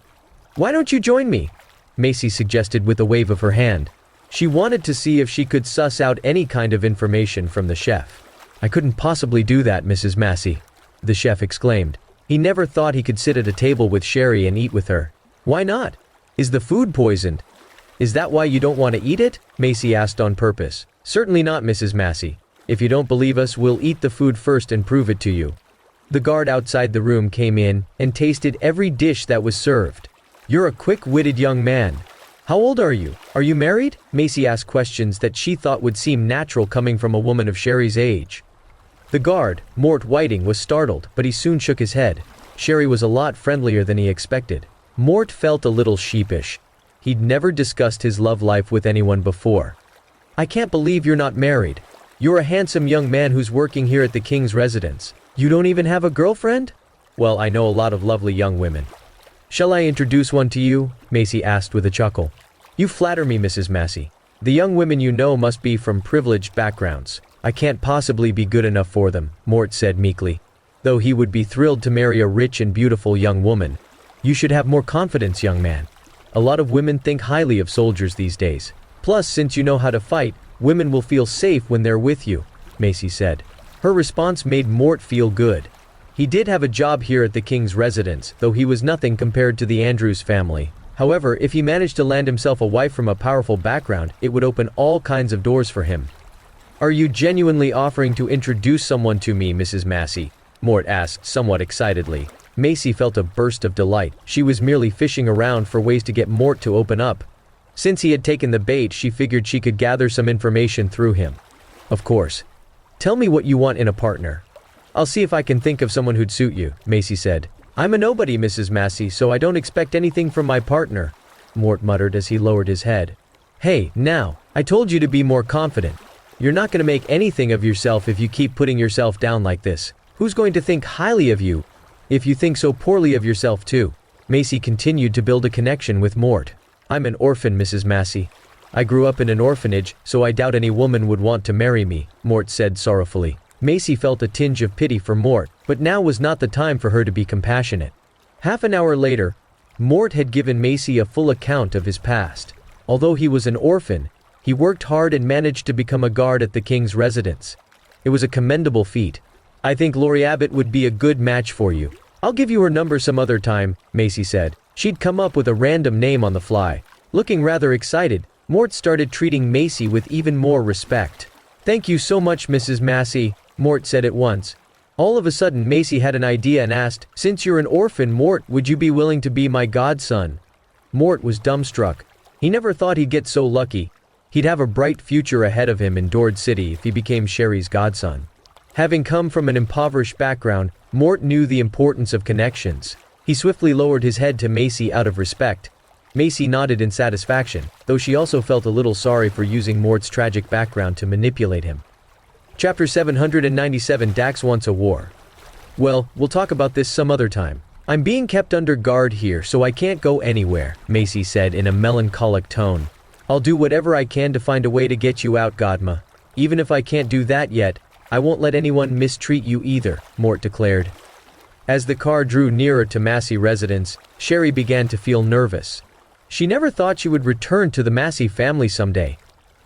Why don't you join me? Macy suggested with a wave of her hand. She wanted to see if she could suss out any kind of information from the chef. I couldn't possibly do that, Mrs. Massey, the chef exclaimed. He never thought he could sit at a table with Sherry and eat with her. Why not? Is the food poisoned? Is that why you don't want to eat it? Macy asked on purpose. Certainly not, Mrs. Massey. If you don't believe us, we'll eat the food first and prove it to you. The guard outside the room came in and tasted every dish that was served. You're a quick-witted young man. How old are you? Are you married? Macy asked questions that she thought would seem natural coming from a woman of Sherry's age. The guard, Mort Whiting, was startled, but he soon shook his head. Sherry was a lot friendlier than he expected. Mort felt a little sheepish. He'd never discussed his love life with anyone before. I can't believe you're not married. You're a handsome young man who's working here at the king's residence. You don't even have a girlfriend? Well, I know a lot of lovely young women. Shall I introduce one to you? Macy asked with a chuckle. You flatter me, Mrs. Massey. The young women you know must be from privileged backgrounds. I can't possibly be good enough for them, Mort said meekly. Though he would be thrilled to marry a rich and beautiful young woman. You should have more confidence, young man. A lot of women think highly of soldiers these days. Plus, since you know how to fight, women will feel safe when they're with you, Macy said. Her response made Mort feel good. He did have a job here at the king's residence, though he was nothing compared to the Andrews family. However, if he managed to land himself a wife from a powerful background, it would open all kinds of doors for him. Are you genuinely offering to introduce someone to me, Mrs. Massey? Mort asked somewhat excitedly. Macy felt a burst of delight. She was merely fishing around for ways to get Mort to open up. Since he had taken the bait, she figured she could gather some information through him. Of course. Tell me what you want in a partner. I'll see if I can think of someone who'd suit you, Macy said. I'm a nobody, Mrs. Massey, so I don't expect anything from my partner, Mort muttered as he lowered his head. Hey, now, I told you to be more confident. You're not going to make anything of yourself if you keep putting yourself down like this. Who's going to think highly of you if you think so poorly of yourself too? Macy continued to build a connection with Mort. I'm an orphan, Mrs. Massey. I grew up in an orphanage, so I doubt any woman would want to marry me, Mort said sorrowfully. Macy felt a tinge of pity for Mort, but now was not the time for her to be compassionate. Half an hour later, Mort had given Macy a full account of his past. Although he was an orphan, he worked hard and managed to become a guard at the king's residence. It was a commendable feat. I think Lori Abbott would be a good match for you. I'll give you her number some other time, Macy said. She'd come up with a random name on the fly. Looking rather excited, Mort started treating Macy with even more respect. Thank you so much, Mrs. Massey, Mort said at once. All of a sudden, Macy had an idea and asked, Since you're an orphan, Mort, would you be willing to be my godson? Mort was dumbstruck. He never thought he'd get so lucky. He'd have a bright future ahead of him in Dord City if he became Sherry's godson. Having come from an impoverished background, Mort knew the importance of connections. He swiftly lowered his head to Macy out of respect. Macy nodded in satisfaction, though she also felt a little sorry for using Mort's tragic background to manipulate him. Chapter 797 Dax Wants a War. Well, we'll talk about this some other time. I'm being kept under guard here, so I can't go anywhere, Macy said in a melancholic tone. I'll do whatever I can to find a way to get you out, Godma. Even if I can't do that yet, I won't let anyone mistreat you either, Mort declared. As the car drew nearer to Massey residence, Sherry began to feel nervous. She never thought she would return to the Massey family someday.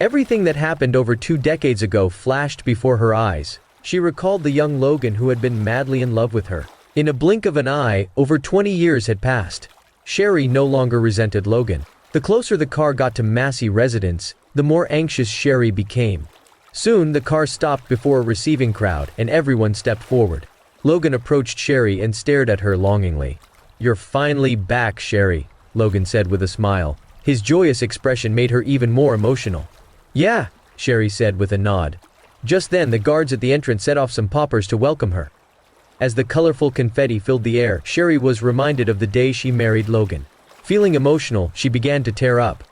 Everything that happened over 2 decades ago flashed before her eyes. She recalled the young Logan who had been madly in love with her. In a blink of an eye, over 20 years had passed. Sherry no longer resented Logan. The closer the car got to Massey residence, the more anxious Sherry became. Soon the car stopped before a receiving crowd and everyone stepped forward. Logan approached Sherry and stared at her longingly. You're finally back, Sherry, Logan said with a smile. His joyous expression made her even more emotional. Yeah, Sherry said with a nod. Just then the guards at the entrance set off some poppers to welcome her. As the colorful confetti filled the air, Sherry was reminded of the day she married Logan. Feeling emotional, she began to tear up.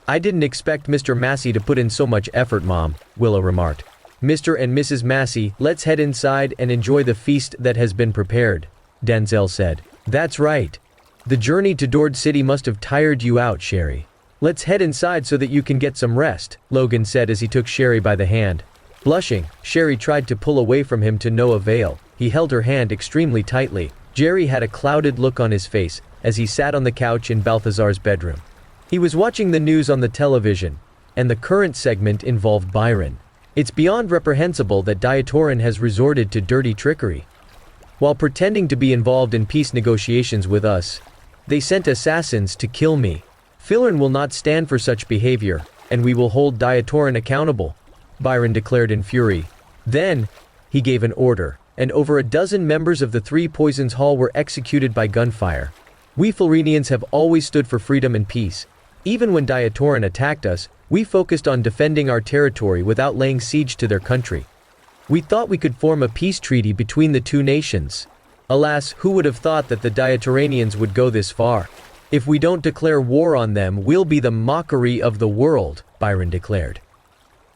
I didn't expect Mr. Massey to put in so much effort, Mom, Willow remarked. Mr. and Mrs. Massey, let's head inside and enjoy the feast that has been prepared, Denzel said. That's right. The journey to Dord City must have tired you out, Sherry. Let's head inside so that you can get some rest, Logan said as he took Sherry by the hand. Blushing, Sherry tried to pull away from him to no avail. He held her hand extremely tightly. Jerry had a clouded look on his face as he sat on the couch in Balthazar's bedroom. He was watching the news on the television, and the current segment involved Byron. It's beyond reprehensible that Diatorin has resorted to dirty trickery. While pretending to be involved in peace negotiations with us, they sent assassins to kill me. Filern will not stand for such behavior, and we will hold Diatorin accountable, Byron declared in fury. Then, he gave an order, and over a dozen members of the Three Poisons Hall were executed by gunfire. We Filrenians have always stood for freedom and peace. Even when Diatoran attacked us, we focused on defending our territory without laying siege to their country. We thought we could form a peace treaty between the two nations. Alas, who would have thought that the Diatoranians would go this far? If we don't declare war on them, we'll be the mockery of the world, Byron declared.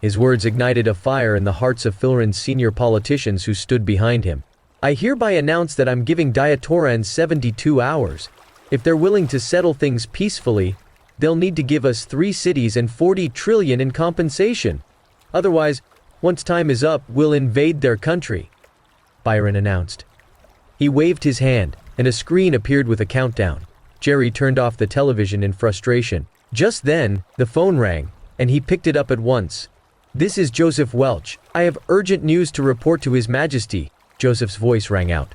His words ignited a fire in the hearts of Filrin's senior politicians who stood behind him. I hereby announce that I'm giving Diatoran 72 hours. If they're willing to settle things peacefully, they'll need to give us 3 cities and 40 trillion in compensation. Otherwise, once time is up, we'll invade their country, Byron announced. He waved his hand, and a screen appeared with a countdown. Jerry turned off the television in frustration. Just then, the phone rang, and he picked it up at once. This is Joseph Welch. I have urgent news to report to His Majesty, Joseph's voice rang out.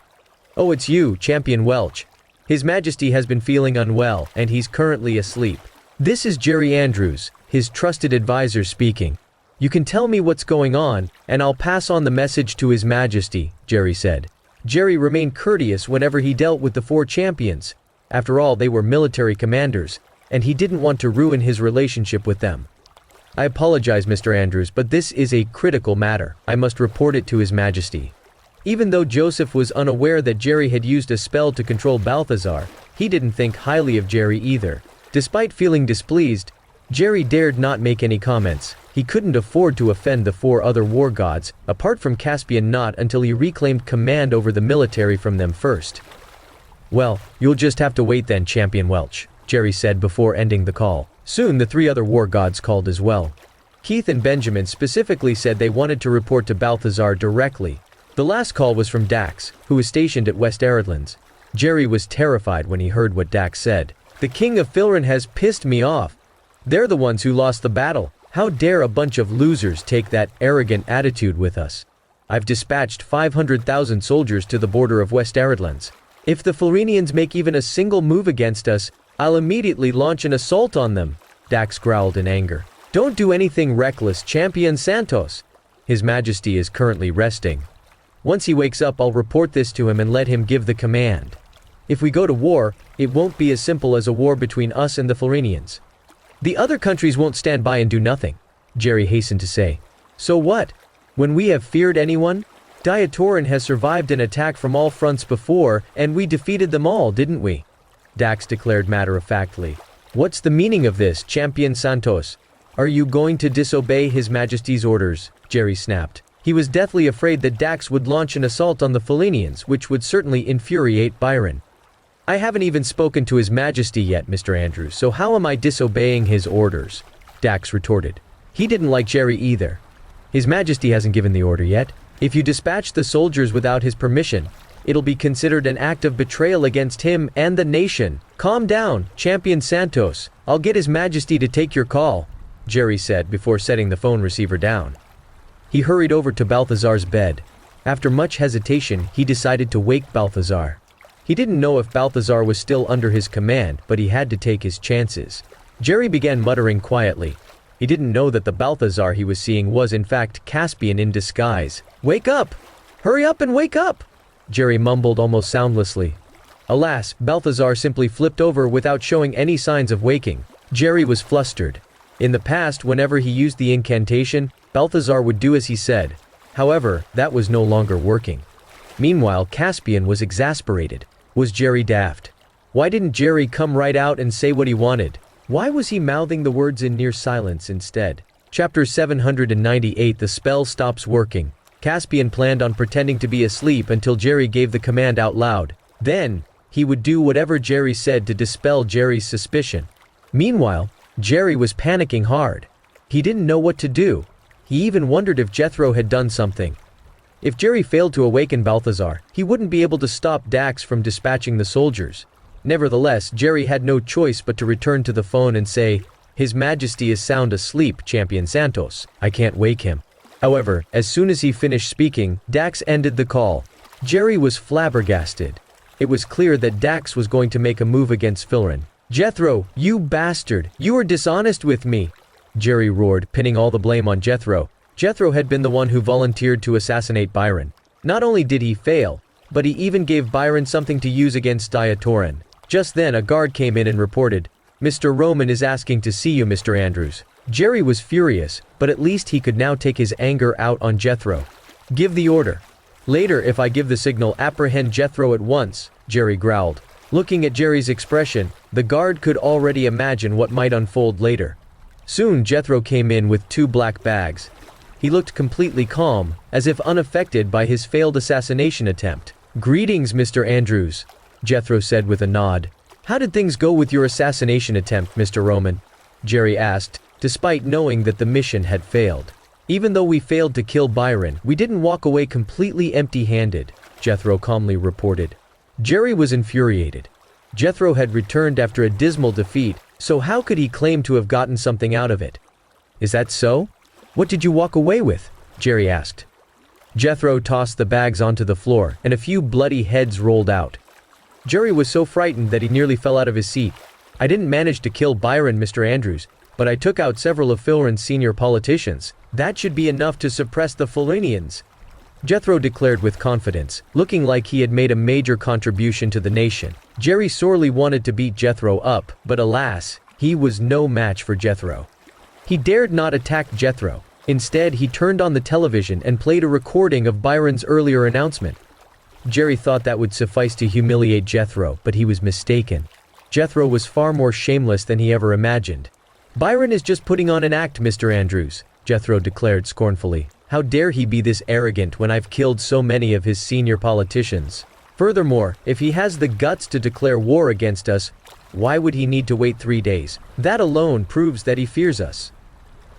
Oh, it's you, Champion Welch. His Majesty has been feeling unwell, and he's currently asleep. This is Jerry Andrews, his trusted advisor speaking. You can tell me what's going on, and I'll pass on the message to His Majesty, Jerry said. Jerry remained courteous whenever he dealt with the 4 champions. After all, they were military commanders, and he didn't want to ruin his relationship with them. I apologize, Mr. Andrews, but this is a critical matter. I must report it to His Majesty. Even though Joseph was unaware that Jerry had used a spell to control Balthazar, he didn't think highly of Jerry either. Despite feeling displeased, Jerry dared not make any comments. He couldn't afford to offend the 4 other war gods, apart from Caspian, not until he reclaimed command over the military from them first. Well, you'll just have to wait then, Champion Welch, Jerry said before ending the call. Soon the 3 other war gods called as well. Keith and Benjamin specifically said they wanted to report to Balthazar directly. The last call was from Dax, who was stationed at West Eredlands. Jerry was terrified when he heard what Dax said. The King of Filrin has pissed me off. They're the ones who lost the battle. How dare a bunch of losers take that arrogant attitude with us? I've dispatched 500,000 soldiers to the border of West Eredlands. If the Florinians make even a single move against us, I'll immediately launch an assault on them, Dax growled in anger. Don't do anything reckless, Champion Santos. His Majesty is currently resting. Once he wakes up, I'll report this to him and let him give the command. If we go to war, it won't be as simple as a war between us and the Florinians. The other countries won't stand by and do nothing, Jerry hastened to say. So what? When we have feared anyone? Diatoran has survived an attack from all fronts before, and we defeated them all, didn't we? Dax declared matter-of-factly. What's the meaning of this, Champion Santos? Are you going to disobey His Majesty's orders? Jerry snapped. He was deathly afraid that Dax would launch an assault on the Florinians, which would certainly infuriate Byron. I haven't even spoken to His Majesty yet, Mr. Andrews, so how am I disobeying his orders? Dax retorted. He didn't like Jerry either. His Majesty hasn't given the order yet. If you dispatch the soldiers without his permission, it'll be considered an act of betrayal against him and the nation. Calm down, Champion Santos. I'll get His Majesty to take your call, Jerry said before setting the phone receiver down. He hurried over to Balthazar's bed. After much hesitation, he decided to wake Balthazar. He didn't know if Balthazar was still under his command, but he had to take his chances. Jerry began muttering quietly. He didn't know that the Balthazar he was seeing was in fact Caspian in disguise. Wake up! Hurry up and wake up! Jerry mumbled almost soundlessly. Alas, Balthazar simply flipped over without showing any signs of waking. Jerry was flustered. In the past, whenever he used the incantation, Balthazar would do as he said. However, that was no longer working. Meanwhile, Caspian was exasperated. Was Jerry daft? Why didn't Jerry come right out and say what he wanted? Why was he mouthing the words in near silence instead? Chapter 798. The spell stops working. Caspian planned on pretending to be asleep until Jerry gave the command out loud. Then, he would do whatever Jerry said to dispel Jerry's suspicion. Meanwhile, Jerry was panicking hard. He didn't know what to do. He even wondered if Jethro had done something. If Jerry failed to awaken Balthazar, he wouldn't be able to stop Dax from dispatching the soldiers. Nevertheless, Jerry had no choice but to return to the phone and say, His Majesty is sound asleep, Champion Santos. I can't wake him. However, as soon as he finished speaking, Dax ended the call. Jerry was flabbergasted. It was clear that Dax was going to make a move against Filrin. Jethro, you bastard! You were dishonest with me! Jerry roared, pinning all the blame on Jethro. Jethro had been the one who volunteered to assassinate Byron. Not only did he fail, but he even gave Byron something to use against Diatoran. Just then a guard came in and reported, Mr. Roman is asking to see you, Mr. Andrews. Jerry was furious, but at least he could now take his anger out on Jethro. Give the order. Later, if I give the signal, apprehend Jethro at once, Jerry growled. Looking at Jerry's expression, the guard could already imagine what might unfold later. Soon Jethro came in with 2 black bags. He looked completely calm, as if unaffected by his failed assassination attempt. Greetings, Mr. Andrews, Jethro said with a nod. How did things go with your assassination attempt, Mr. Roman? Jerry asked, despite knowing that the mission had failed. Even though we failed to kill Byron, we didn't walk away completely empty-handed, Jethro calmly reported. Jerry was infuriated. Jethro had returned after a dismal defeat, so how could he claim to have gotten something out of it? Is that so? What did you walk away with? Jerry asked. Jethro tossed the bags onto the floor, and a few bloody heads rolled out. Jerry was so frightened that he nearly fell out of his seat. I didn't manage to kill Byron, Mr. Andrews, but I took out several of Filron's senior politicians. That should be enough to suppress the Filronians, Jethro declared with confidence, looking like he had made a major contribution to the nation. Jerry sorely wanted to beat Jethro up, but alas, he was no match for Jethro. He dared not attack Jethro. Instead, he turned on the television and played a recording of Byron's earlier announcement. Jerry thought that would suffice to humiliate Jethro, but he was mistaken. Jethro was far more shameless than he ever imagined. Byron is just putting on an act, Mr. Andrews, Jethro declared scornfully. How dare he be this arrogant when I've killed so many of his senior politicians? Furthermore, if he has the guts to declare war against us, why would he need to wait 3 days? That alone proves that he fears us.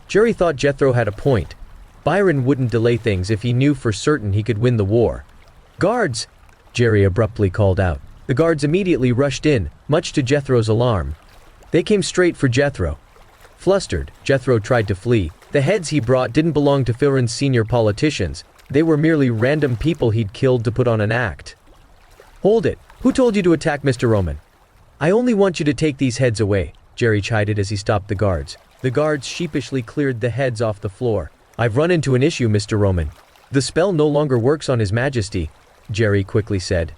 Jerry thought Jethro had a point. Byron wouldn't delay things if he knew for certain he could win the war. Guards! Jerry abruptly called out. The guards immediately rushed in, much to Jethro's alarm. They came straight for Jethro. Flustered, Jethro tried to flee. The heads he brought didn't belong to Filron's senior politicians. They were merely random people he'd killed to put on an act. Hold it. Who told you to attack Mr. Roman? I only want you to take these heads away, Jerry chided as he stopped the guards. The guards sheepishly cleared the heads off the floor. I've run into an issue, Mr. Roman. The spell no longer works on His Majesty, Jerry quickly said.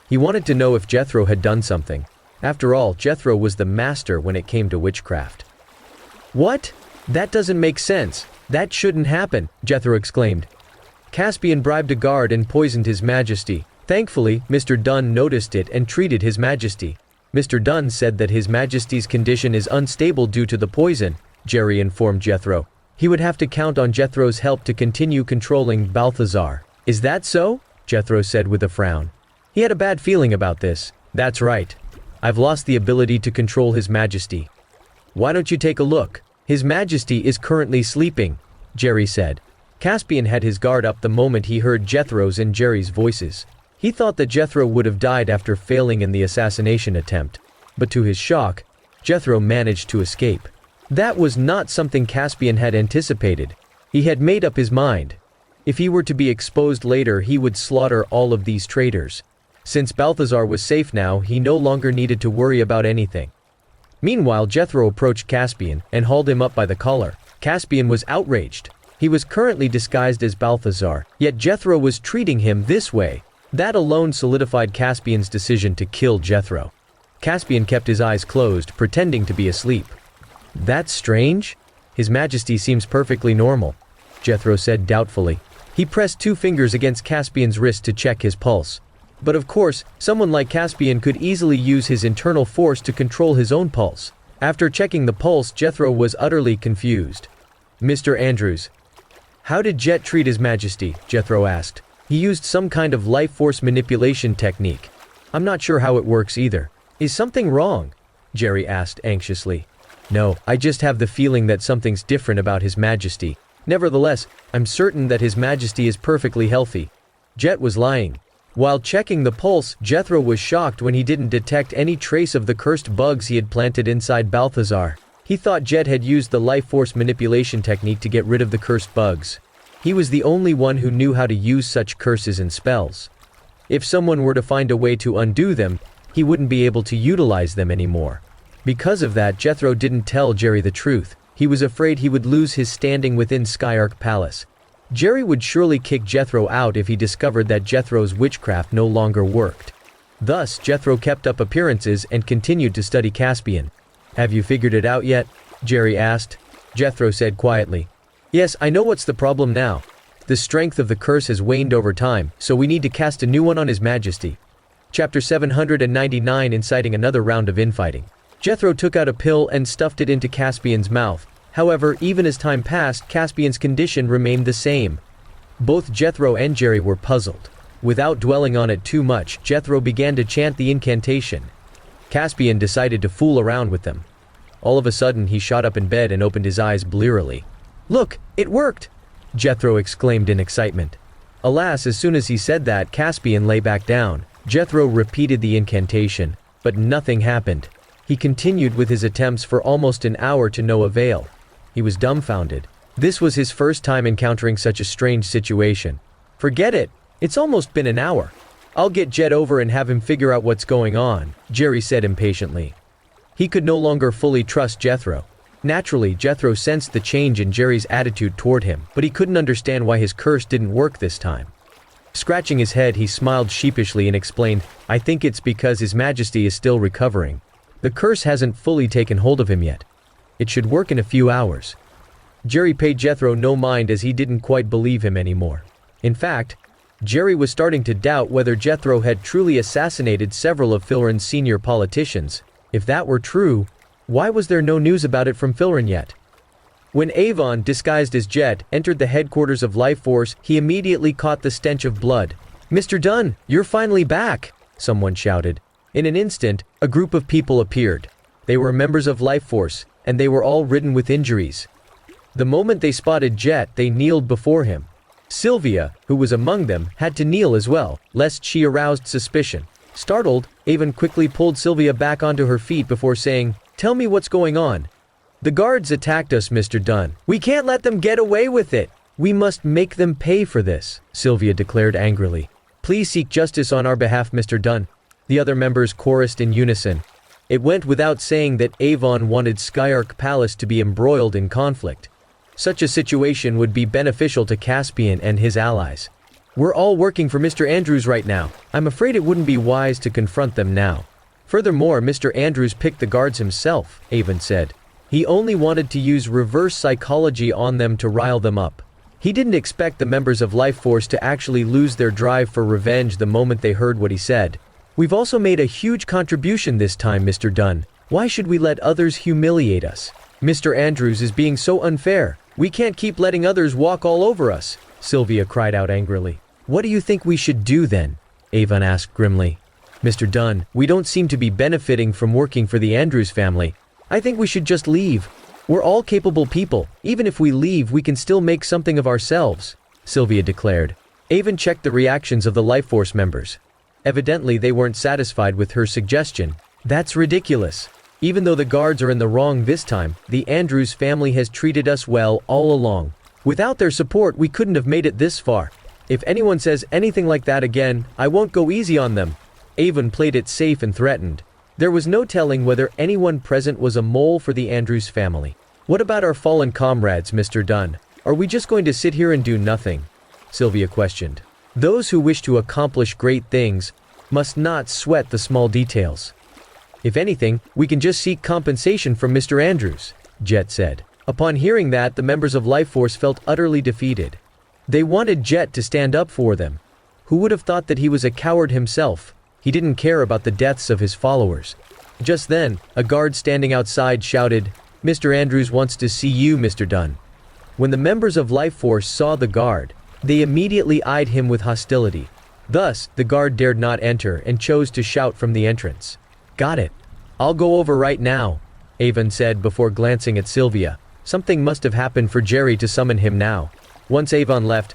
He wanted to know if Jethro had done something. After all, Jethro was the master when it came to witchcraft. What? That doesn't make sense. That shouldn't happen, Jethro exclaimed. Caspian bribed a guard and poisoned His Majesty. Thankfully, Mr. Dunn noticed it and treated His Majesty. Mr. Dunn said that His Majesty's condition is unstable due to the poison, Jerry informed Jethro. He would have to count on Jethro's help to continue controlling Balthazar. Is that so? Jethro said with a frown. He had a bad feeling about this. That's right. I've lost the ability to control His Majesty. Why don't you take a look? His Majesty is currently sleeping, Jerry said. Caspian had his guard up the moment he heard Jethro's and Jerry's voices. He thought that Jethro would have died after failing in the assassination attempt. But to his shock, Jethro managed to escape. That was not something Caspian had anticipated. He had made up his mind. If he were to be exposed later, he would slaughter all of these traitors. Since Balthazar was safe now, he no longer needed to worry about anything. Meanwhile, Jethro approached Caspian and hauled him up by the collar. Caspian was outraged. He was currently disguised as Balthazar, yet Jethro was treating him this way. That alone solidified Caspian's decision to kill Jethro. Caspian kept his eyes closed, pretending to be asleep. That's strange. His Majesty seems perfectly normal, Jethro said doubtfully. He pressed 2 fingers against Caspian's wrist to check his pulse. But of course, someone like Caspian could easily use his internal force to control his own pulse. After checking the pulse, Jethro was utterly confused. Mr. Andrews. How did Jett treat His Majesty? Jethro asked. He used some kind of life force manipulation technique. I'm not sure how it works either. Is something wrong? Jerry asked anxiously. No, I just have the feeling that something's different about His Majesty. Nevertheless, I'm certain that His Majesty is perfectly healthy. Jett was lying. While checking the pulse, Jethro was shocked when he didn't detect any trace of the cursed bugs he had planted inside Balthazar. He thought Jett had used the life force manipulation technique to get rid of the cursed bugs. He was the only one who knew how to use such curses and spells. If someone were to find a way to undo them, he wouldn't be able to utilize them anymore. Because of that, Jethro didn't tell Jerry the truth. He was afraid he would lose his standing within Skyark Palace. Jerry would surely kick Jethro out if he discovered that Jethro's witchcraft no longer worked. Thus, Jethro kept up appearances and continued to study Caspian. Have you figured it out yet? Jerry asked. Jethro said quietly. Yes, I know what's the problem now. The strength of the curse has waned over time, so we need to cast a new one on His Majesty. Chapter 799, inciting another round of infighting. Jethro took out a pill and stuffed it into Caspian's mouth. However, even as time passed, Caspian's condition remained the same. Both Jethro and Jerry were puzzled. Without dwelling on it too much, Jethro began to chant the incantation. Caspian decided to fool around with them. All of a sudden, he shot up in bed and opened his eyes blearily. Look, it worked! Jethro exclaimed in excitement. Alas, as soon as he said that, Caspian lay back down. Jethro repeated the incantation, but nothing happened. He continued with his attempts for almost an hour to no avail. He was dumbfounded. This was his first time encountering such a strange situation. Forget it! It's almost been an hour. I'll get Jett over and have him figure out what's going on, Jerry said impatiently. He could no longer fully trust Jethro. Naturally, Jethro sensed the change in Jerry's attitude toward him, but he couldn't understand why his curse didn't work this time. Scratching his head, he smiled sheepishly and explained, I think it's because His Majesty is still recovering. The curse hasn't fully taken hold of him yet. It should work in a few hours. Jerry paid Jethro no mind as he didn't quite believe him anymore. In fact, Jerry was starting to doubt whether Jethro had truly assassinated several of Filren's senior politicians. If that were true, why was there no news about it from Filren yet? When Avon, disguised as Jett, entered the headquarters of Life Force, he immediately caught the stench of blood. Mr. Dunn, you're finally back! Someone shouted. In an instant, a group of people appeared. They were members of Life Force, and they were all ridden with injuries. The moment they spotted Jett, they kneeled before him. Sylvia, who was among them, had to kneel as well, lest she aroused suspicion. Startled, Avon quickly pulled Sylvia back onto her feet before saying, Tell me what's going on. The guards attacked us, Mr. Dunn. We can't let them get away with it. We must make them pay for this, Sylvia declared angrily. Please seek justice on our behalf, Mr. Dunn. The other members chorused in unison. It went without saying that Avon wanted Skyark Palace to be embroiled in conflict. Such a situation would be beneficial to Caspian and his allies. We're all working for Mr. Andrews right now. I'm afraid it wouldn't be wise to confront them now. Furthermore, Mr. Andrews picked the guards himself, Avon said. He only wanted to use reverse psychology on them to rile them up. He didn't expect the members of Life Force to actually lose their drive for revenge the moment they heard what he said. We've also made a huge contribution this time, Mr. Dunn. Why should we let others humiliate us? Mr. Andrews is being so unfair. We can't keep letting others walk all over us, Sylvia cried out angrily. What do you think we should do then? Avon asked grimly. Mr. Dunn, we don't seem to be benefiting from working for the Andrews family. I think we should just leave. We're all capable people. Even if we leave, we can still make something of ourselves, Sylvia declared. Avon checked the reactions of the Life Force members. Evidently, they weren't satisfied with her suggestion. That's ridiculous. Even though the guards are in the wrong this time, the Andrews family has treated us well all along. Without their support, we couldn't have made it this far. If anyone says anything like that again, I won't go easy on them. Avon played it safe and threatened. There was no telling whether anyone present was a mole for the Andrews family. What about our fallen comrades, Mr. Dunn? Are we just going to sit here and do nothing? Sylvia questioned. Those who wish to accomplish great things must not sweat the small details. If anything, we can just seek compensation from Mr. Andrews, Jett said. Upon hearing that, the members of Life Force felt utterly defeated. They wanted Jett to stand up for them. Who would have thought that he was a coward himself? He didn't care about the deaths of his followers. Just then, a guard standing outside shouted, Mr. Andrews wants to see you, Mr. Dunn. When the members of Life Force saw the guard, they immediately eyed him with hostility. Thus, the guard dared not enter and chose to shout from the entrance. Got it. I'll go over right now, Avon said before glancing at Sylvia. Something must have happened for Jerry to summon him now. Once Avon left,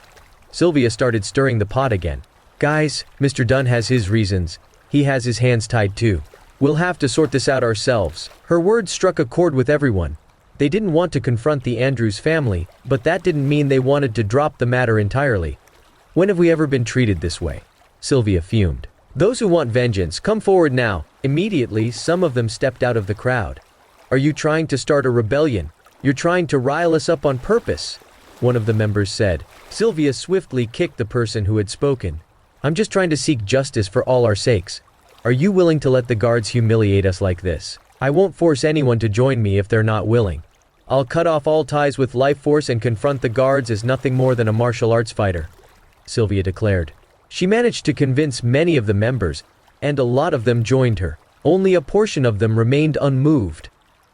Sylvia started stirring the pot again. Guys, Mr. Dunn has his reasons. He has his hands tied too. We'll have to sort this out ourselves. Her words struck a chord with everyone. They didn't want to confront the Andrews family, but that didn't mean they wanted to drop the matter entirely. When have we ever been treated this way? Sylvia fumed. Those who want vengeance, come forward now. Immediately, some of them stepped out of the crowd. Are you trying to start a rebellion? You're trying to rile us up on purpose, one of the members said. Sylvia swiftly kicked the person who had spoken. I'm just trying to seek justice for all our sakes. Are you willing to let the guards humiliate us like this? I won't force anyone to join me if they're not willing. I'll cut off all ties with life force and confront the guards as nothing more than a martial arts fighter," Sylvia declared. She managed to convince many of the members, and a lot of them joined her. Only a portion of them remained unmoved.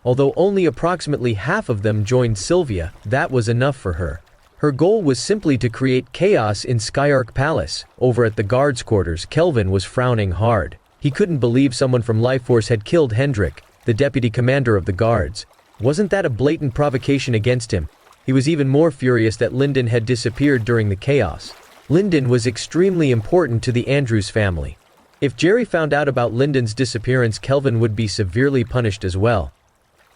Although only approximately half of them joined Sylvia, that was enough for her. Her goal was simply to create chaos in Skyark Palace. Over at the guards' quarters, Kelvin was frowning hard. He couldn't believe someone from Life Force had killed Hendrik, the deputy commander of the guards. Wasn't that a blatant provocation against him? He was even more furious that Lyndon had disappeared during the chaos. Lyndon was extremely important to the Andrews family. If Jerry found out about Lyndon's disappearance, Kelvin would be severely punished as well.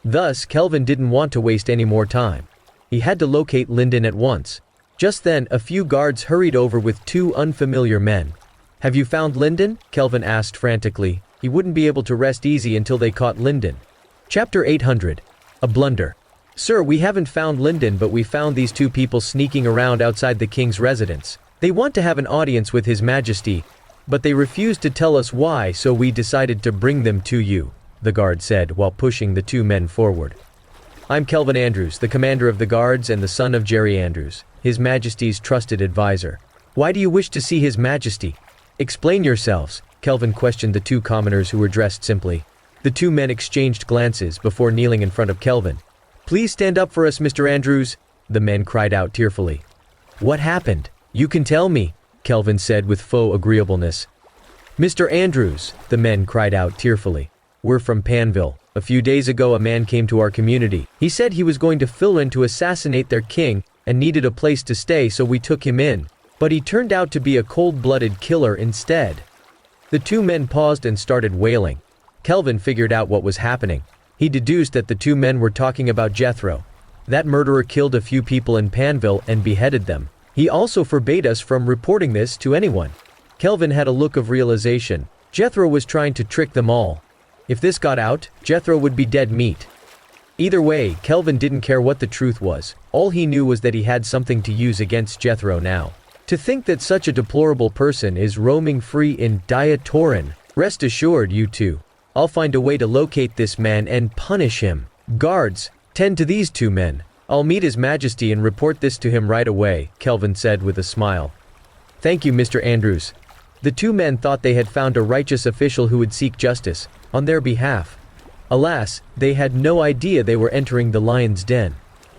Thus, Kelvin didn't want to waste any more time. He had to locate Lyndon at once. Just then, a few guards hurried over with two unfamiliar men. "Have you found Lyndon?" Kelvin asked frantically. He wouldn't be able to rest easy until they caught Lyndon. Chapter 800. A Blunder. "Sir, we haven't found Lyndon, but we found these two people sneaking around outside the king's residence. They want to have an audience with His Majesty, but they refused to tell us why, so we decided to bring them to you," the guard said while pushing the two men forward. "I'm Kelvin Andrews, the commander of the guards and the son of Jerry Andrews, His Majesty's trusted advisor. Why do you wish to see His Majesty? Explain yourselves," Kelvin questioned the two commoners who were dressed simply. The two men exchanged glances before kneeling in front of Kelvin. "Please stand up for us, Mr. Andrews," the men cried out tearfully. "What happened? You can tell me," Kelvin said with faux agreeableness. "Mr. Andrews," the men cried out tearfully. "We're from Panville. A few days ago a man came to our community. He said he was going to fill in to assassinate their king and needed a place to stay, so we took him in. But he turned out to be a cold-blooded killer instead." The two men paused and started wailing. Kelvin figured out what was happening. He deduced that the two men were talking about Jethro. That murderer killed a few people in Panville and beheaded them. He also forbade us from reporting this to anyone. Kelvin had a look of realization. Jethro was trying to trick them all. If this got out, Jethro would be dead meat. Either way, Kelvin didn't care what the truth was. All he knew was that he had something to use against Jethro now. To think that such a deplorable person is roaming free in Diatorin. Rest assured, you two. I'll find a way to locate this man and punish him. Guards, tend to these two men. I'll meet His Majesty and report this to him right away," Kelvin said with a smile. "Thank you, Mr. Andrews." The two men thought they had found a righteous official who would seek justice on their behalf. Alas, they had no idea they were entering the lion's den.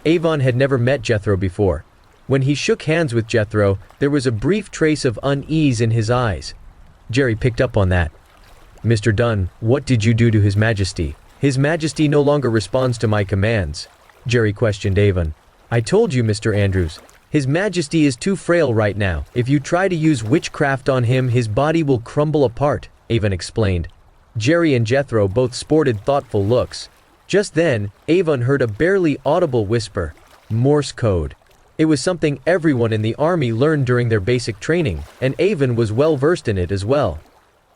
Avon had never met Jethro before. When he shook hands with Jethro, there was a brief trace of unease in his eyes. Jerry picked up on that. "Mr. Dunn, what did you do to His Majesty? His Majesty no longer responds to my commands," Jerry questioned Avon. "I told you, Mr. Andrews. His Majesty is too frail right now. If you try to use witchcraft on him, his body will crumble apart," Avon explained. Jerry and Jethro both sported thoughtful looks. Just then, Avon heard a barely audible whisper. Morse code. It was something everyone in the army learned during their basic training, and Avon was well versed in it as well.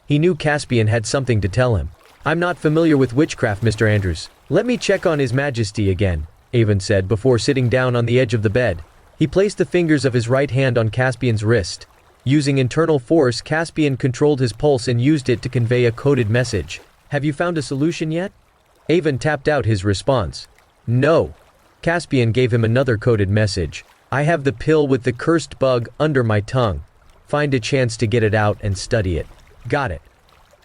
He knew Caspian had something to tell him. "I'm not familiar with witchcraft, Mr. Andrews. Let me check on His Majesty again," Avon said before sitting down on the edge of the bed. He placed the fingers of his right hand on Caspian's wrist. Using internal force, Caspian controlled his pulse and used it to convey a coded message. "Have you found a solution yet?" Avon tapped out his response. "No." Caspian gave him another coded message. "I have the pill with the cursed bug under my tongue. Find a chance to get it out and study it." "Got it."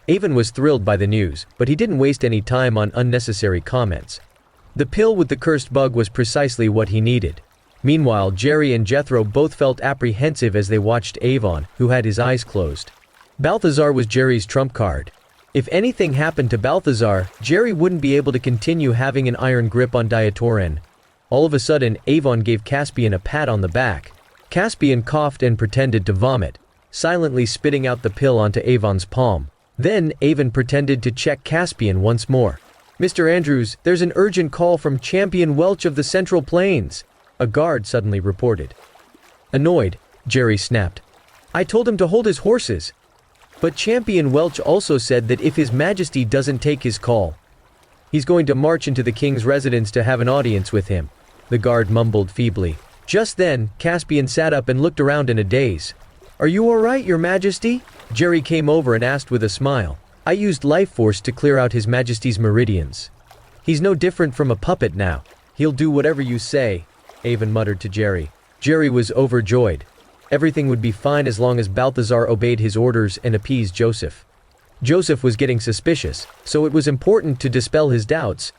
Avon was thrilled by the news, but he didn't waste any time on unnecessary comments. The pill with the cursed bug was precisely what he needed. Meanwhile, Jerry and Jethro both felt apprehensive as they watched Avon, who had his eyes closed. Balthazar was Jerry's trump card. If anything happened to Balthazar, Jerry wouldn't be able to continue having an iron grip on Diatorin. All of a sudden, Avon gave Caspian a pat on the back. Caspian coughed and pretended to vomit, silently spitting out the pill onto Avon's palm. Then, Avon pretended to check Caspian once more. "Mr. Andrews, there's an urgent call from Champion Welch of the Central Plains," a guard suddenly reported. Annoyed, Jerry snapped. "I told him to hold his horses." But Champion Welch also said that if His Majesty doesn't take his call, he's going to march into the king's residence to have an audience with him, the guard mumbled feebly. Just then, Caspian sat up and looked around in a daze. "Are you all right, Your Majesty?" Jerry came over and asked with a smile. I used life force to clear out His Majesty's meridians. He's no different from a puppet now. He'll do whatever you say, Avon muttered to Jerry. Jerry was overjoyed. Everything would be fine as long as Balthazar obeyed his orders and appeased Joseph. Joseph was getting suspicious, so it was important to dispel his doubts.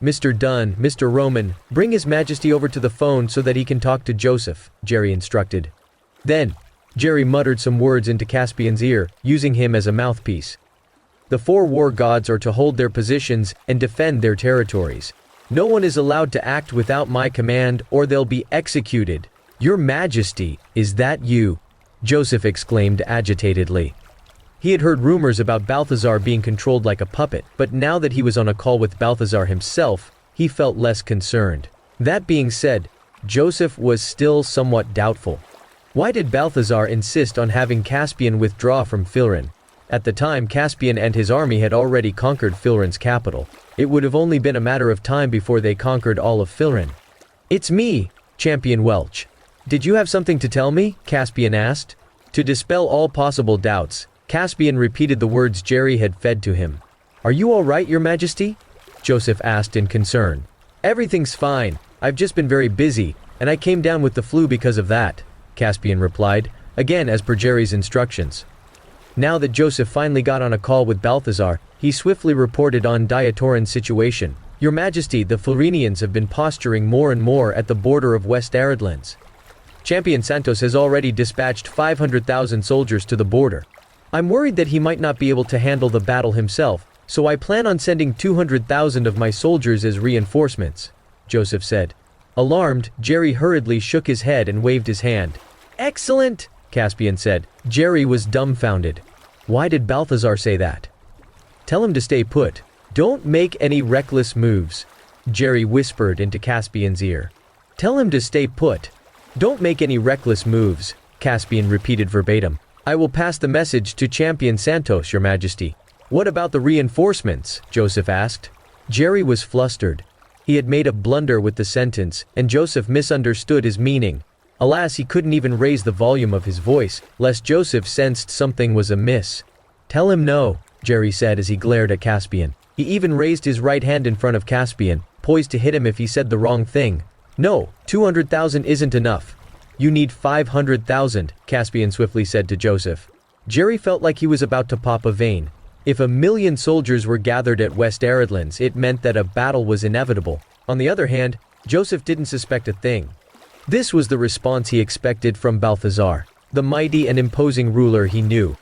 Mr. Dunn, Mr. Roman, bring His Majesty over to the phone so that he can talk to Joseph, Jerry instructed. Then, Jerry muttered some words into Caspian's ear, using him as a mouthpiece. The 4 war gods are to hold their positions and defend their territories. No one is allowed to act without my command or they'll be executed. Your Majesty, is that you? Joseph exclaimed agitatedly. He had heard rumors about Balthazar being controlled like a puppet, but now that he was on a call with Balthazar himself, he felt less concerned. That being said, Joseph was still somewhat doubtful. Why did Balthazar insist on having Caspian withdraw from Philrin? At the time, Caspian and his army had already conquered Philrin's capital. It would have only been a matter of time before they conquered all of Philrin. It's me, Champion Welch. Did you have something to tell me? Caspian asked. To dispel all possible doubts, Caspian repeated the words Jerry had fed to him. Are you all right, Your Majesty? Joseph asked in concern. Everything's fine. I've just been very busy, and I came down with the flu because of that, Caspian replied, again as per Jerry's instructions. Now that Joseph finally got on a call with Balthazar, he swiftly reported on Diatoran's situation. Your Majesty, the Florinians have been posturing more and more at the border of West Aridlands. Champion Santos has already dispatched 500,000 soldiers to the border. I'm worried that he might not be able to handle the battle himself, so I plan on sending 200,000 of my soldiers as reinforcements, Joseph said. Alarmed, Jerry hurriedly shook his head and waved his hand. Excellent, Caspian said. Jerry was dumbfounded. Why did Balthazar say that? Tell him to stay put. Don't make any reckless moves, Jerry whispered into Caspian's ear. Tell him to stay put. Don't make any reckless moves, Caspian repeated verbatim. I will pass the message to Champion Santos, Your Majesty. What about the reinforcements? Joseph asked. Jerry was flustered. He had made a blunder with the sentence, and Joseph misunderstood his meaning. Alas, he couldn't even raise the volume of his voice, lest Joseph sensed something was amiss. Tell him no, Jerry said as he glared at Caspian. He even raised his right hand in front of Caspian, poised to hit him if he said the wrong thing. No, 200,000 isn't enough. You need 500,000, Caspian swiftly said to Joseph. Jerry felt like he was about to pop a vein. If 1,000,000 soldiers were gathered at West Aridlands, it meant that a battle was inevitable. On the other hand, Joseph didn't suspect a thing. This was the response he expected from Balthazar, the mighty and imposing ruler he knew.